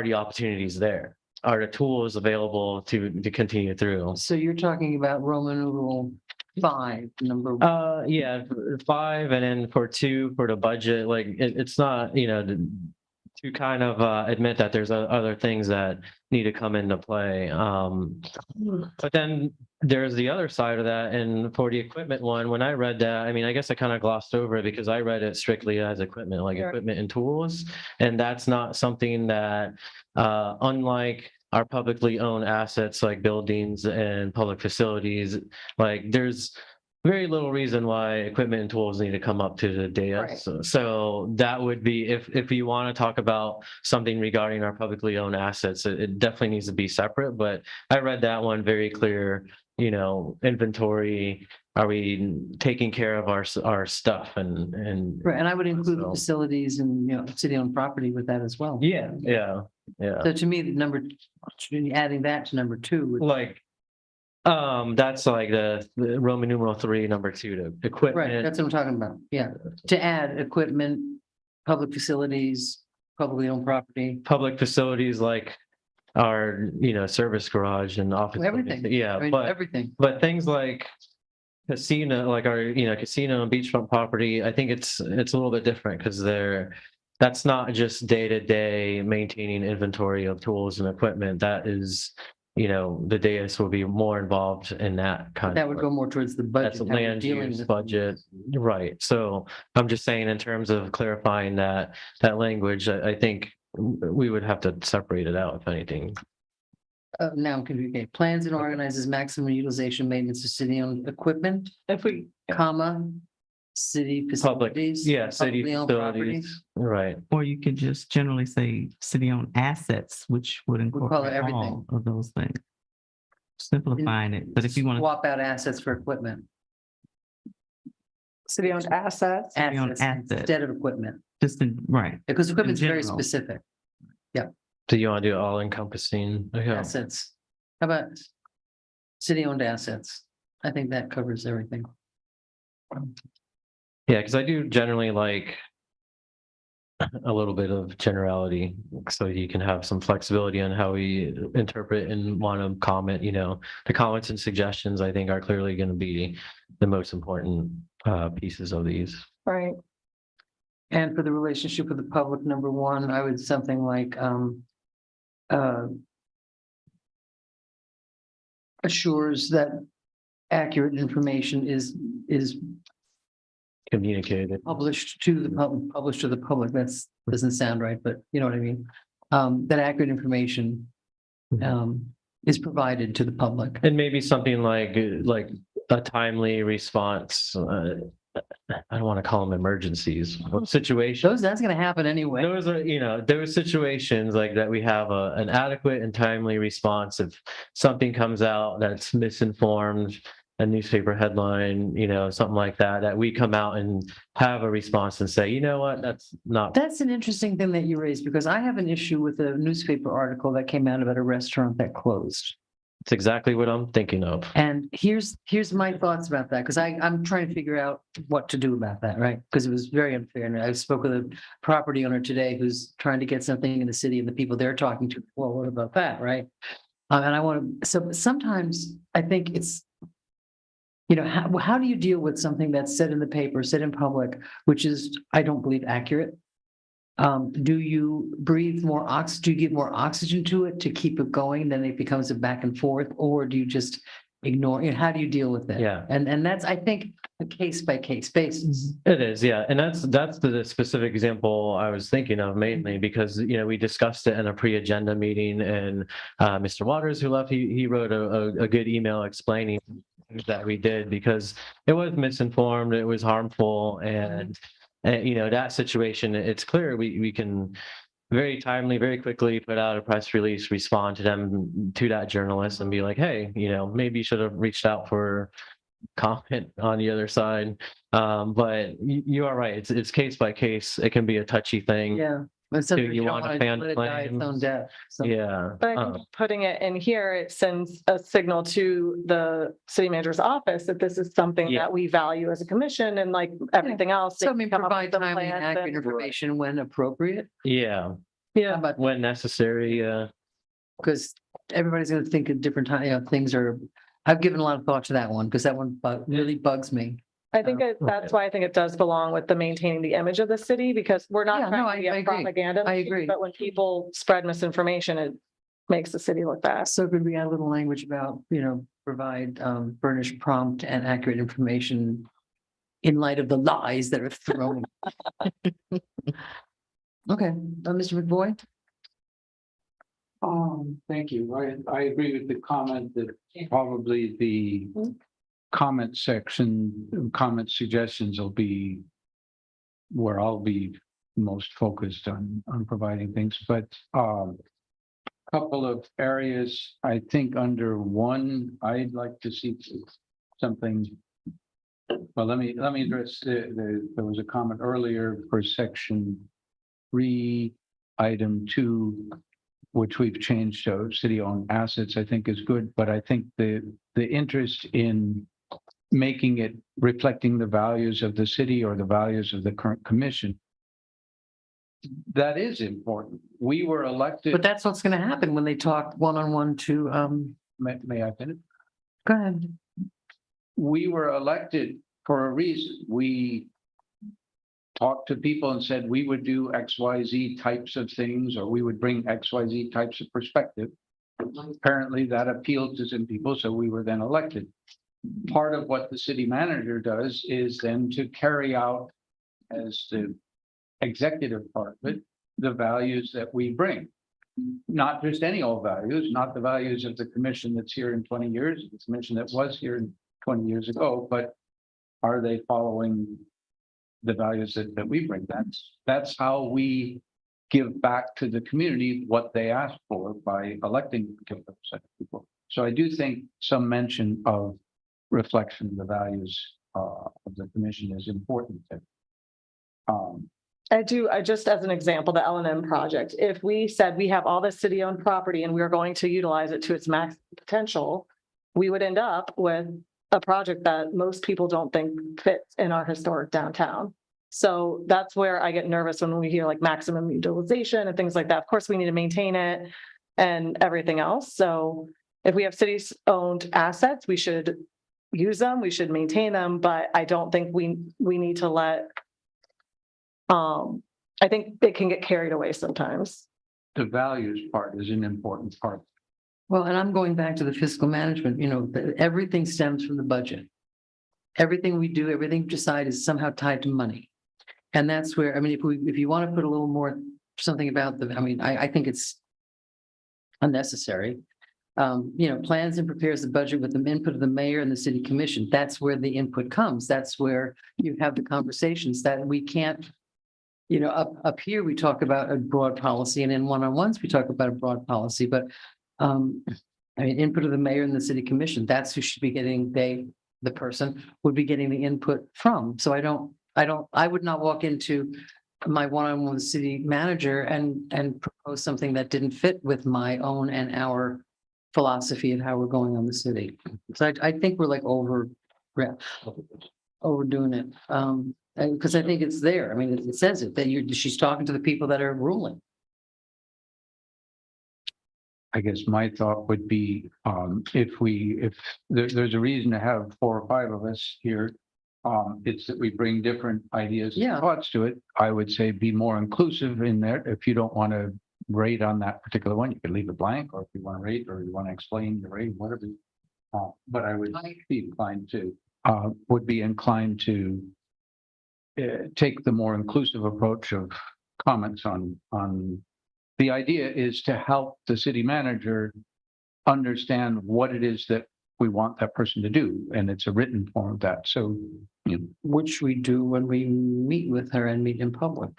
the opportunities there? Are the tools available to continue through? So you're talking about Roman numeral 5, number. Yeah, 5, and then for 2 for the budget, like it's not, to kind of admit that there's other things that need to come into play. But then there's the other side of that, and for the equipment one, when I read that, I mean, I guess I kind of glossed over it because I read it strictly as equipment, like equipment and tools, and that's not something that, unlike our publicly owned assets like buildings and public facilities, like there's very little reason why equipment and tools need to come up to the dais. Right. So that would be if you want to talk about something regarding our publicly owned assets, it definitely needs to be separate. But I read that one very clear. Inventory. Are we taking care of our stuff and Right, and I would include so- facilities and, city-owned property with that as well. yeah. So to me, adding that to number 2 would. Like that's like the Roman numeral 3, number 2, to equipment. Right, that's what I'm talking about. Yeah, to add equipment, public facilities, publicly owned property. Public facilities like our, service garage and office. Everything. buildings. Yeah, I mean, but everything. things like casino, like our, casino and beachfront property, I think it's a little bit different because that's not just day-to-day maintaining inventory of tools and equipment. That is, the dais will be more involved in that kind That of would work. go more towards the budget. That's how we're land dealing use with- budget, right? So I'm just saying in terms of clarifying that language, I think we would have to separate it out if anything. Now I'm confused. Okay, plans and organizes maximum utilization maintenance of city-owned equipment, If we comma, city public, facilities. yeah, city publicly owned property. facilities, right? Or you could just generally say city-owned assets, which would call it incorporate everything. all of those things. Simplifying it, but if you want to Swap out assets for equipment. City-owned assets. City-owned Assets assets. instead of equipment, just right, because equipment's very general. specific. Do you want to do all encompassing? Okay. Assets. How about city-owned assets? I think that covers everything. Yeah, because I do generally like a little bit of generality, so you can have some flexibility on how we interpret and want to comment. The comments and suggestions I think are clearly going to be the most important pieces of these. Right. And for the relationship with the public, number 1, I would something like assures that accurate information is Communicated. published to the public. That's doesn't sound right, but you know what I mean. That accurate information is provided to the public. And maybe something like a timely response. I don't want to call them emergencies, but situations. That's going to happen anyway. Those are, those situations like that we have an adequate and timely response if something comes out that's misinformed, a newspaper headline, something like that, that we come out and have a response and say, you know what, that's not. That's an interesting thing that you raised, because I have an issue with a newspaper article that came out about a restaurant that closed. It's exactly what I'm thinking of. And here's my thoughts about that, because I'm trying to figure out what to do about that, right? Because it was very unfair. And I spoke with a property owner today who's trying to get something in the city, and the people they're talking to, well, what about that, right? So sometimes I think it's, how do you deal with something that's said in the paper, said in public, which is, I don't believe, accurate? Do you breathe more oxygen? Do you give more oxygen to it to keep it going? Then it becomes a back and forth, or do you just ignore it? How do you deal with it? Yeah. And that's, I think, a case by case basis. It is, yeah. And that's the specific example I was thinking of mainly because, we discussed it in a pre-agenda meeting, and Mr. Waters, who left, he wrote a good email explaining that we did because it was misinformed, it was harmful, and that situation, it's clear we can very timely, very quickly put out a press release, respond to that journalist and be like, hey, maybe you should have reached out for comment on the other side. But you are right. It's case by case. It can be a touchy thing. Yeah. But sometimes you you don't want a want fan to let it die its own claims? death. So- Yeah. But I think putting it in here, it sends a signal to the city manager's office that this is something Yeah. that we value as a commission and like everything else. So they I mean, come up provide with some timely and plans accurate and- information when appropriate. Yeah. Yeah. But When necessary. because everybody's going to think at different time, things are, I've given a lot of thought to that one because that one really bugs me. I think that's why I think it does belong with the maintaining the image of the city, because we're not Yeah, no, trying to be I a agree. propaganda. I machine, agree. But when people spread misinformation, it makes the city look bad. So could we add a little language about, provide furnish prompt and accurate information in light of the lies that are thrown? Okay, Mr. McBoy? Thank you. I agree with the comment that probably the comment section, comment suggestions will be where I'll be most focused on providing things, but couple of areas, I think under one, I'd like to see something. Well, let me address there was a comment earlier for section 3, item 2, which we've changed to city-owned assets, I think is good, but I think the interest in making it reflecting the values of the city or the values of the current commission, that is important. We were elected. But that's what's going to happen when they talk one-on-one to, May I finish? go ahead. We were elected for a reason. We talked to people and said we would do XYZ types of things, or we would bring XYZ types of perspective. Apparently that appealed to some people, so we were then elected. Part of what the city manager does is then to carry out, as the executive part of it, the values that we bring. Not just any old values, not the values of the commission that's here in 20 years, the commission that was here 20 years ago, but are they following the values that we bring? That's how we give back to the community what they asked for by electing a particular set of people. So I do think some mention of reflection of the values of the commission is important. I just as an example, the L&M project, if we said we have all this city-owned property and we're going to utilize it to its max potential, we would end up with a project that most people don't think fits in our historic downtown. So that's where I get nervous when we hear like maximum utilization and things like that. Of course, we need to maintain it and everything else. So if we have cities-owned assets, we should use them, we should maintain them, but I don't think we need to let I think it can get carried away sometimes. The values part is an important part. Well, and I'm going back to the fiscal management, everything stems from the budget. Everything we do, everything we decide is somehow tied to money. And that's where, I mean, if you want to put a little more, something about I think it's unnecessary. Plans and prepares the budget with the input of the mayor and the city commission. That's where the input comes. That's where you have the conversations that we can't, up here, we talk about a broad policy, and in one-on-ones, we talk about a broad policy, but input of the mayor and the city commission, that's who should be getting, the person would be getting the input from. So I would not walk into my one-on-one with the city manager and propose something that didn't fit with my own and our philosophy of how we're going on the city. So I think we're like overdoing it. Because I think it's there. I mean, it says it, that she's talking to the people that are ruling. I guess my thought would be, if there's a reason to have 4 or 5 of us here, it's that we bring different ideas and thoughts to it. I would say be more inclusive in there. If you don't want to rate on that particular one, you can leave it blank, or if you want to rate or you want to explain your rate, whatever. But I would be inclined to take the more inclusive approach of comments on the idea is to help the city manager understand what it is that we want that person to do, and it's a written form of that. So, which we do when we meet with her and meet in public.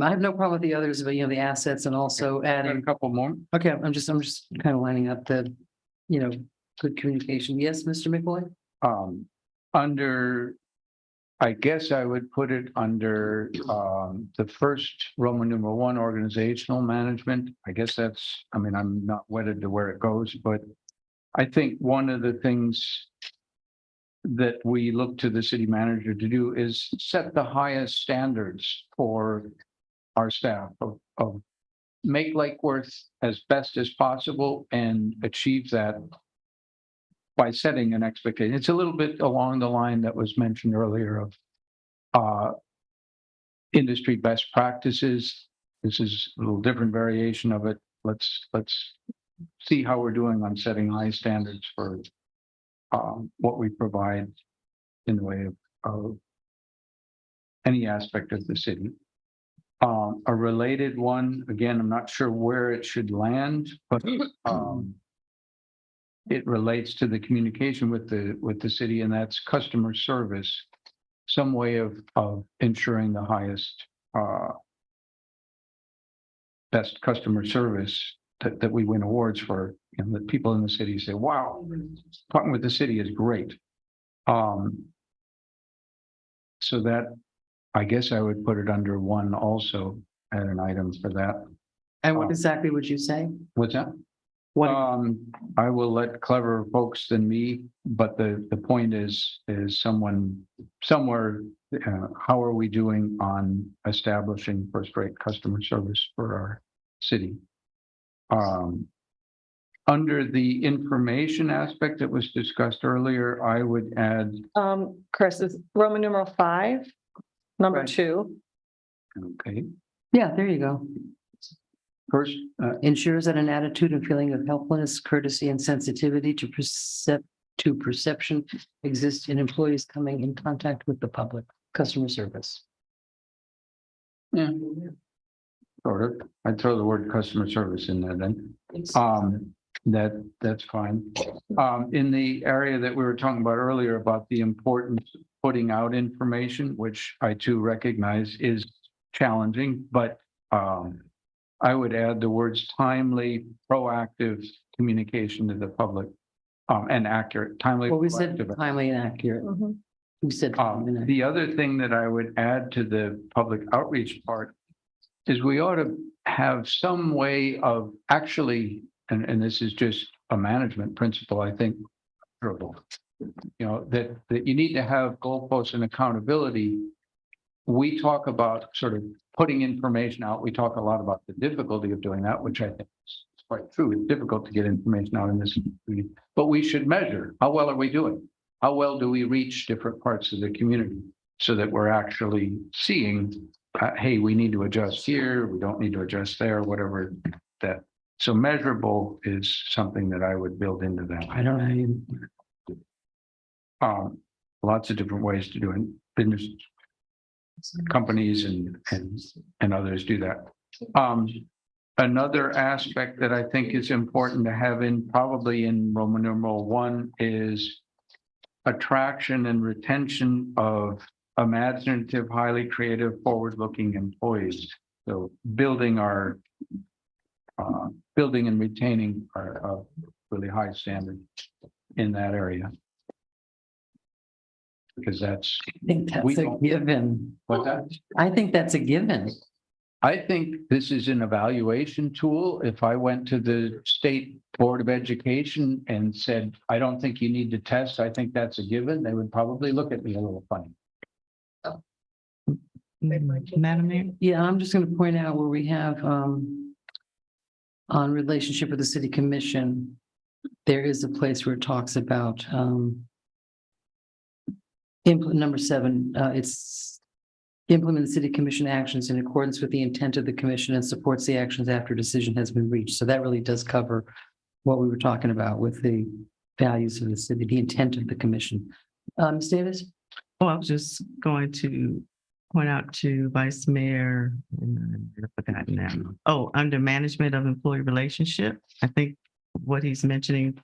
I have no problem with the others, but the assets and also adding a couple more. Okay, I'm just kind of lining up the, good communication. Yes, Mr. McBoy? Under, I guess I would put it under, the first Roman numeral 1, organizational management. I guess that's, I mean, I'm not wedded to where it goes, but I think one of the things that we look to the city manager to do is set the highest standards for our staff of make Lake Worth as best as possible and achieve that by setting an expectation. It's a little bit along the line that was mentioned earlier of industry best practices. This is a little different variation of it. Let's see how we're doing on setting high standards for what we provide in the way of any aspect of the city. A related one, again, I'm not sure where it should land, but it relates to the communication with the city, and that's customer service. Some way of ensuring the highest best customer service that we win awards for, and that people in the city say, wow, talking with the city is great. So that, I guess I would put it under 1 also, add an item for that. And what exactly would you say? What's that? What, I will let cleverer folks than me, but the point is someone somewhere, how are we doing on establishing first-rate customer service for our city? Under the information aspect that was discussed earlier, I would add. Chris, is Roman numeral 5, number Right. 2. Okay, yeah, there you go. first, Ensures that an attitude and feeling of helpfulness, courtesy, and sensitivity to perception exists in employees coming in contact with the public. Customer service. yeah, sort of. I'd throw the word customer service in there then. That's fine. In the area that we were talking about earlier about the importance of putting out information, which I too recognize is challenging, but I would add the words timely, proactive communication to the public, and accurate, timely. Well, we said proactive. timely and accurate. We said. timely and accurate. The other thing that I would add to the public outreach part is we ought to have some way of actually, and this is just a management principle, I think, that you need to have goalposts and accountability. We talk about sort of putting information out. We talk a lot about the difficulty of doing that, which I think is quite true. It's difficult to get information out in this community, but we should measure how well are we doing? How well do we reach different parts of the community so that we're actually seeing, hey, we need to adjust here, we don't need to adjust there, whatever that. So measurable is something that I would build into that. I don't know. Lots of different ways to do it. Business companies and others do that. Another aspect that I think is important to have in probably in Roman numeral 1 is attraction and retention of imaginative, highly creative, forward-looking employees. So building and retaining our really high standard in that area. Because that's. I think we that's a don't- given. What's that? I think that's a given. I think this is an evaluation tool. If I went to the State Board of Education and said, I don't think you need to test, I think that's a given, they would probably look at me a little funny. Madam Mayor? Yeah, I'm just going to point out where we have on relationship with the city commission, there is a place where it talks about number 7, it's implement the city commission actions in accordance with the intent of the commission and supports the actions after a decision has been reached. So that really does cover what we were talking about with the values of the city, the intent of the commission. Ms. Davis? Oh, I was just going to point out to Vice Mayor, and I forgot now. Oh, under management of employee relationship, I think what he's mentioning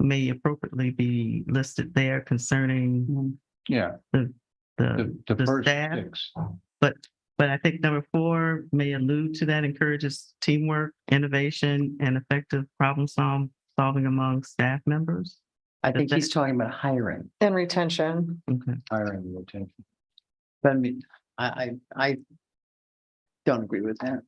may appropriately be listed there concerning Yeah. the first staff. 6. But I think number 4 may allude to that, encourages teamwork, innovation, and effective problem solving among staff members. I think he's talking about hiring, And retention. Okay. Hiring and retention. but I mean, I don't agree with that.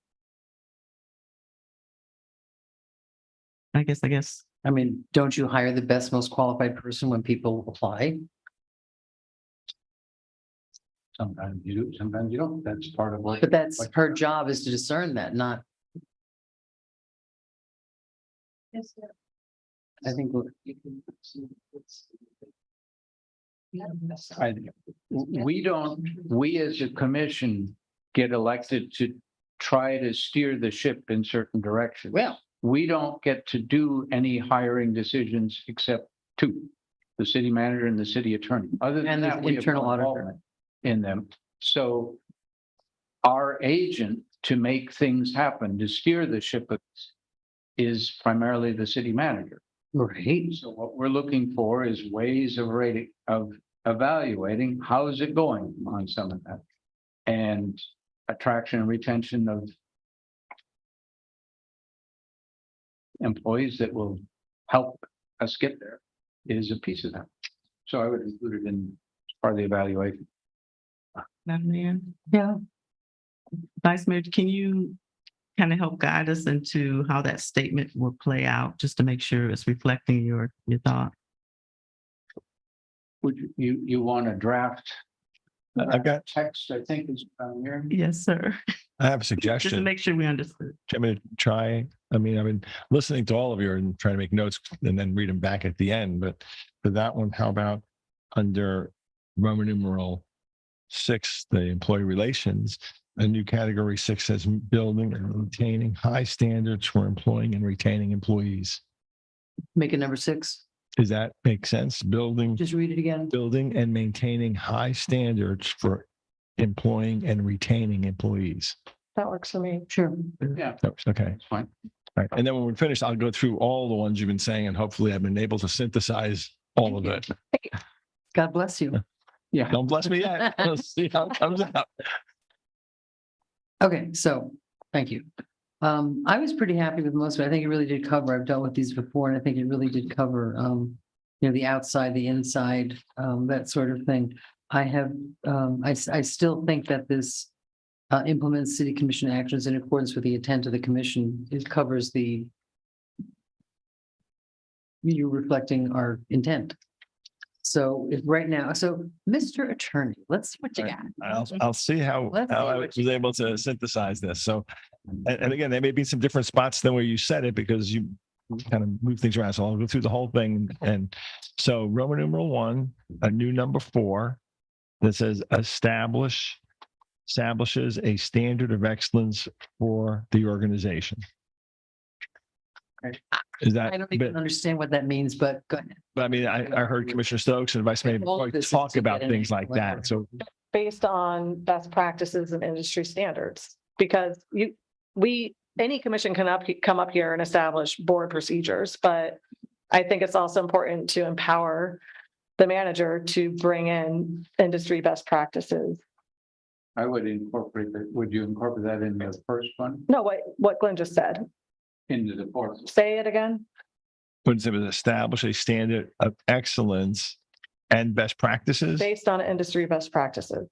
I guess. I mean, don't you hire the best, most qualified person when people apply? Sometimes you do, sometimes you don't. That's part of what. But that's her job is to discern that, not, I think. We as a commission get elected to try to steer the ship in certain directions. Well, We don't get to do any hiring decisions except two, the city manager and the city attorney. Other than And the that, we have internal no auditor. involvement in them. So our agent to make things happen, to steer the ship is primarily the city manager. right. So what we're looking for is ways of rating, of evaluating, how is it going on some of that? And attraction and retention of employees that will help us get there is a piece of that. So I would include it in part of the evaluation. Madam Mayor, Yeah. Vice Mayor, can you kind of help guide us into how that statement will play out, just to make sure it's reflecting your thought? Would you want to draft? I've got, Text, I think is here. Yes, sir. I have a Just to suggestion. make sure we understood. I'm going to try, I mean, I've been listening to all of you and trying to make notes and then read them back at the end, but for that one, how about under Roman numeral 6, the employee relations, a new category 6 says building and maintaining high standards for employing and retaining employees. Make it number 6. Does that make sense? Building Just read it again. and maintaining high standards for employing and retaining employees. That works for me. Sure. Yeah, Okay. that's fine. All right. And then when we're finished, I'll go through all the ones you've been saying, and hopefully I've been able to synthesize all of it. God bless you. Yeah. Don't bless me yet. We'll see how it comes out. Okay, so, thank you. I was pretty happy with most of it. I think it really did cover, I've dealt with these before, and I think it really did cover, the outside, the inside, that sort of thing. I have, I still think that this implements city commission actions in accordance with the intent of the commission. It covers you reflecting our intent. So if right now, so Mr. Attorney, let's see what you got. I'll see how Let's see I what was able to synthesize this. So, and again, there may be some different spots than where you said it because you kind of move things around. So I'll go through the whole thing. And so Roman numeral 1, a new number 4 that says establishes a standard of excellence for the organization. Okay. Is that? I don't even understand what that means, but go ahead. But I mean, I heard Commissioner Stokes and Vice Mayor All of this is talk to about get things an like that. So Based on best practices and industry standards, because any commission can come up here and establish board procedures, but I think it's also important to empower the manager to bring in industry best practices. I would incorporate that. Would you incorporate that in the first one? No, what Glenn just said. Into the fourth? Say it again. but it was establish a standard of excellence and best practices. Based on industry best practices.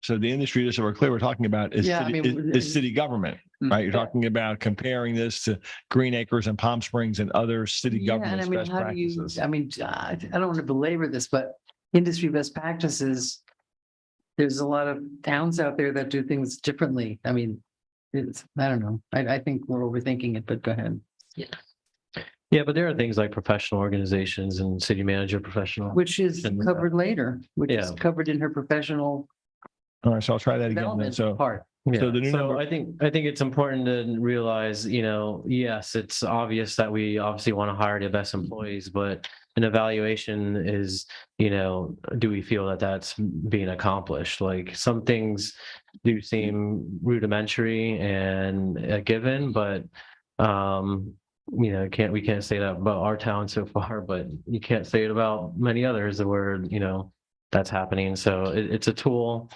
So the industry, just so we're clear, we're talking about is, Yeah, I city, mean, is city government, right? You're talking about comparing this to Green Acres and Palm Springs and other city Yeah, and I governments' mean, best how do you, practices. I mean, I don't want to belabor this, but industry best practices. There's a lot of towns out there that do things differently. I mean, I don't know. I think we're overthinking it, but go ahead. Yeah, but there are things like professional organizations and city manager professional. Which is And, covered later, which is yeah. covered in her professional All right, so I'll try that again. then. development So, part. Yeah, So the new so number- I think it's important to realize, yes, it's obvious that we obviously want to hire the best employees, but an evaluation is, do we feel that that's being accomplished? Like some things do seem rudimentary and a given, but we can't say that about our town so far, but you can't say it about many others where, that's happening. So it's a tool.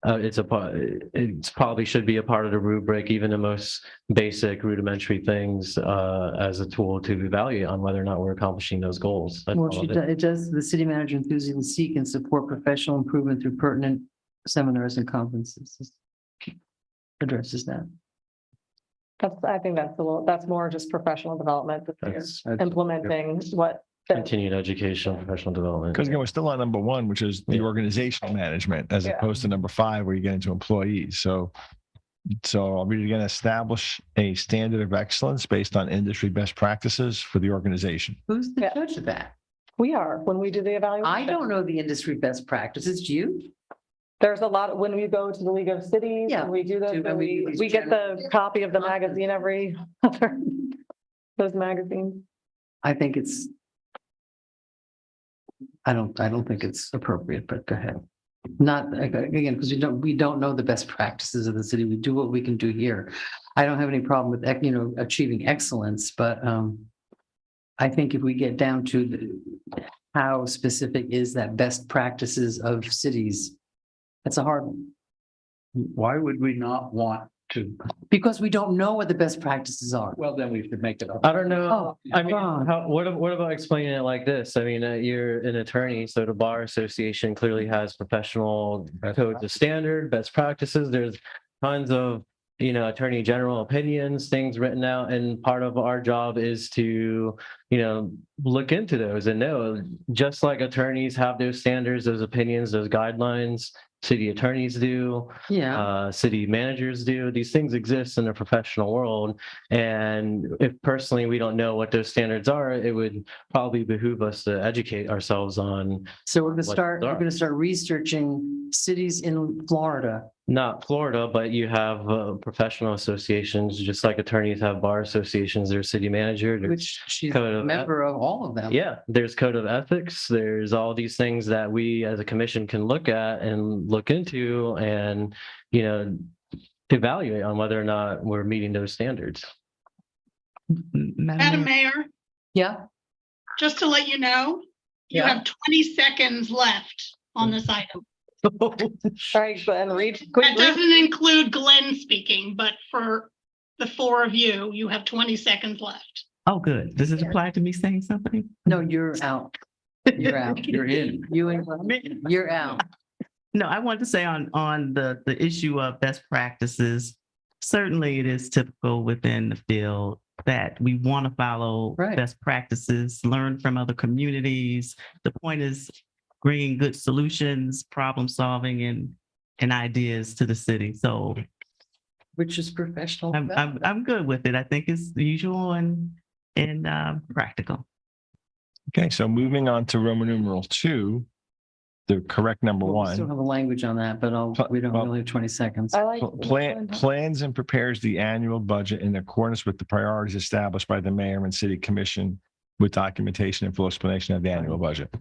it's probably should be a part of the rubric, even the most basic rudimentary things, as a tool to evaluate on whether or not we're accomplishing those goals. That's Well, all of it. it does, the city manager enthusiastically seek and support professional improvement through pertinent seminars and conferences. This addresses that. I think that's more just professional development, That's implementing what. continued education, professional development. Because again, we're still on number one, which is the Yeah. organizational management, as opposed to number 5, where you get into employees. So are we going to establish a standard of excellence based on industry best practices for the organization? Who's the judge of that? We are, when we do the evaluation. I don't know the industry best practices. Do you? There's a lot, when we go to the League of Cities, Yeah. and we do this, Do- and we- we get the copy of the magazine every other, those magazines. I think it's. I don't think it's appropriate, but go ahead. Not again, because we don't know the best practices of the city. We do what we can do here. I don't have any problem with, achieving excellence, but I think if we get down to how specific is that best practices of cities, that's a hard one. Why would we not want to? Because we don't know what the best practices are. Well, then we should make it up. I don't know. Oh, I mean, God. what about explaining it like this? I mean, you're an attorney, so the Bar Association clearly has professional codes of standard, best practices. There's tons of, attorney general opinions, things written out, and part of our job is to, look into those and know, just like attorneys have those standards, those opinions, those guidelines, city attorneys do, city managers do. These things exist in the professional world. And if personally we don't know what those standards are, it would probably behoove us to educate ourselves on. So we're going to what start, those we're are. going to start researching cities in Florida. Not Florida, but you have professional associations, just like attorneys have bar associations, there's city manager. there's Which she's code a of member of all of them. Yeah, there's code of ethics. There's all these things that we as a commission can look at and look into and, evaluate on whether or not we're meeting those standards. Madam Mayor, Yeah. just to let you know, you Yeah. have 20 seconds left on this item. All right, and read. That doesn't include Glenn speaking, but for the 4 of you, you have 20 seconds left. Oh, good. Does it apply to me saying something? No, you're out. You're out. You're in. You're out. No, I want to say on the issue of best practices, certainly it is typical within the field that we want to follow best practices, learn from other communities. The point is bringing good solutions, problem solving, and ideas to the city. So, which is professional. I'm good with it. I think it's usual and practical. Okay, so moving on to Roman numeral 2, the correct number We 1. still have a language on that, but we don't really have 20 seconds. I like. Plans and prepares the annual budget in accordance with the priorities established by the mayor and city commission with documentation and full explanation of the annual budget.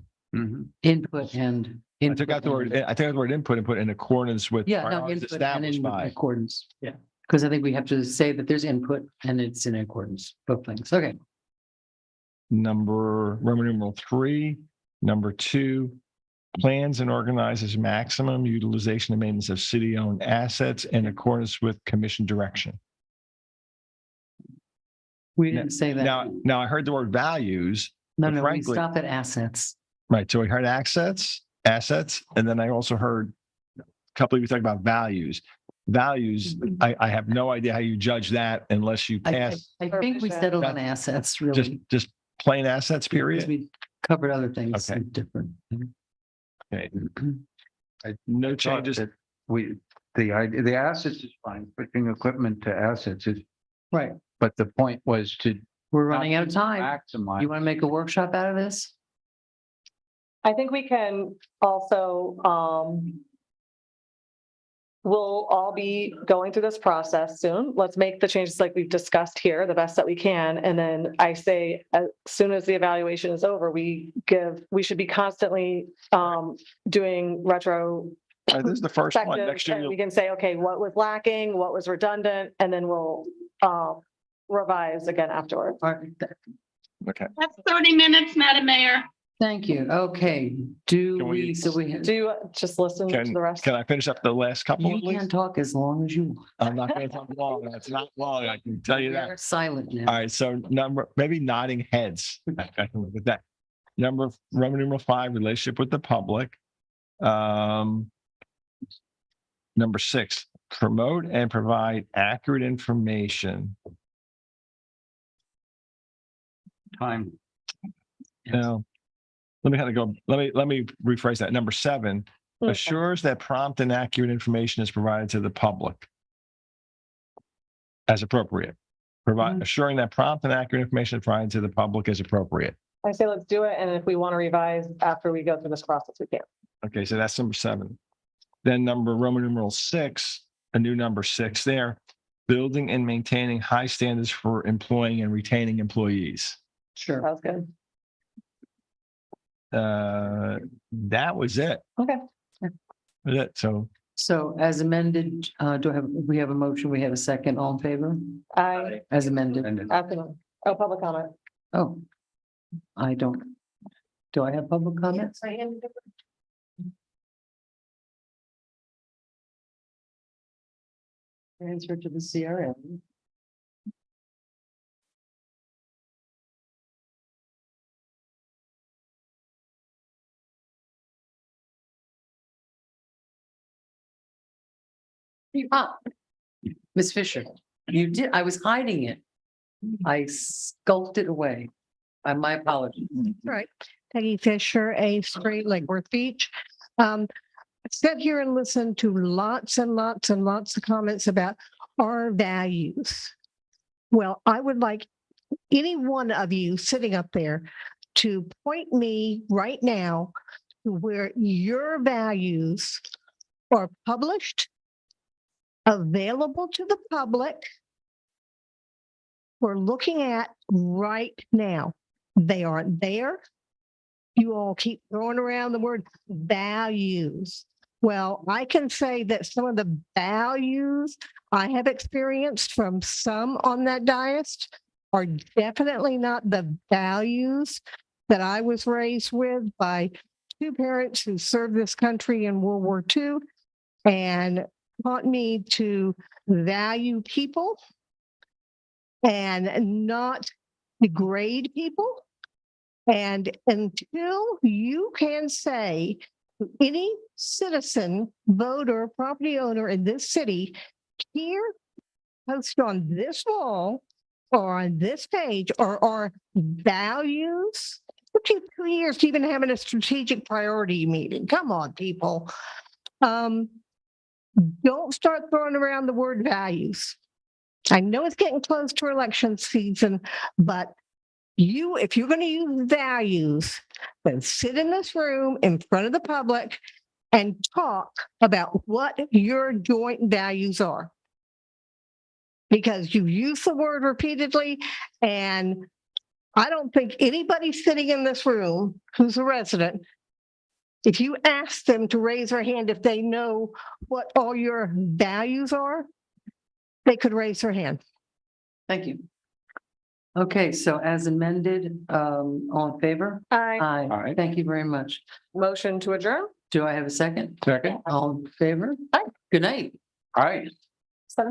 Input and. I took out the word input in accordance with Yeah, no, priorities input and established in by. accordance. Yeah. Because I think we have to say that there's input and it's in accordance, both things. Okay. Roman numeral 3, number 2, plans and organizes maximum utilization and maintenance of city-owned assets in accordance with commission direction. We didn't say that. Now I heard the word values. No, but no, we frankly- stopped at assets. Right. So we heard assets, and then I also heard a couple of you talk about values. Values, I have no idea how you judge that unless you pass I think we settled on assets, really. just plain assets, Because period. we covered other things Okay. different. Okay. No changes. The assets is fine, switching equipment to assets is, Right. but the point was to. We're running out of time. Maximize. You want to make a workshop out of this? I think we can also, we'll all be going through this process soon. Let's make the changes like we've discussed here, the best that we can. And then I say, as soon as the evaluation is over, we should be constantly doing retro. This is the first one. Next year, And we can say, okay, what was lacking, what was redundant, and then we'll revise again afterwards. okay. That's 30 minutes, Madam Mayor. Thank you. Okay, do Can we, we- so we, Do you just listen to Can, the rest? can I finish up the last couple? you please? can talk as long as you want. I'm not going to talk long. It's not long. I can tell you You're that. silent All now. right. So maybe nodding heads. I can look at that. Roman numeral 5, relationship with the public. Number 6, promote and provide accurate information. Time. Now, let me kind of go, let me rephrase that. Number 7, assures that prompt and accurate information is provided to the public as appropriate. Assuring that prompt and accurate information is provided to the public as appropriate. I say let's do it, and if we want to revise after we go through this process, we can. Okay, so that's number 7. Then Roman numeral 6, a new number 6 there, building and maintaining high standards for employing and retaining employees. Sure. That was good. That was it. Okay. Was it. So So as amended, we have a motion, we have a second, all in favor? As amended. Afternoon. Oh, public comment. Oh, I don't. Do I have public comments? Transfer to the CRM. Ah, Ms. Fisher, you did, I was hiding it. I skulked it away. My apologies. Right. Peggy Fisher, 8th Street, Lake Worth Beach. Sit here and listen to lots and lots and lots of comments about our values. Well, I would like any one of you sitting up there to point me right now to where your values are published, available to the public. We're looking at right now. They aren't there. You all keep throwing around the word values. Well, I can say that some of the values I have experienced from some on that dais are definitely not the values that I was raised with by 2 parents who served this country in World War II and taught me to value people and not degrade people. And until you can say to any citizen, voter, property owner in this city, here, post on this wall or on this page or our values, it took you 2 years to even having a strategic priority meeting. Come on, people. Don't start throwing around the word values. I know it's getting close to election season, but if you're going to use values, then sit in this room in front of the public and talk about what your joint values are. Because you've used the word repeatedly, and I don't think anybody sitting in this room who's a resident, if you ask them to raise their hand if they know what all your values are, they could raise their hand. Thank you. Okay, so as amended, all in favor? Aye. Aye. Thank you very much. Motion to adjourn? Do I have a second? Second. All in favor? Aye. Good night. All right.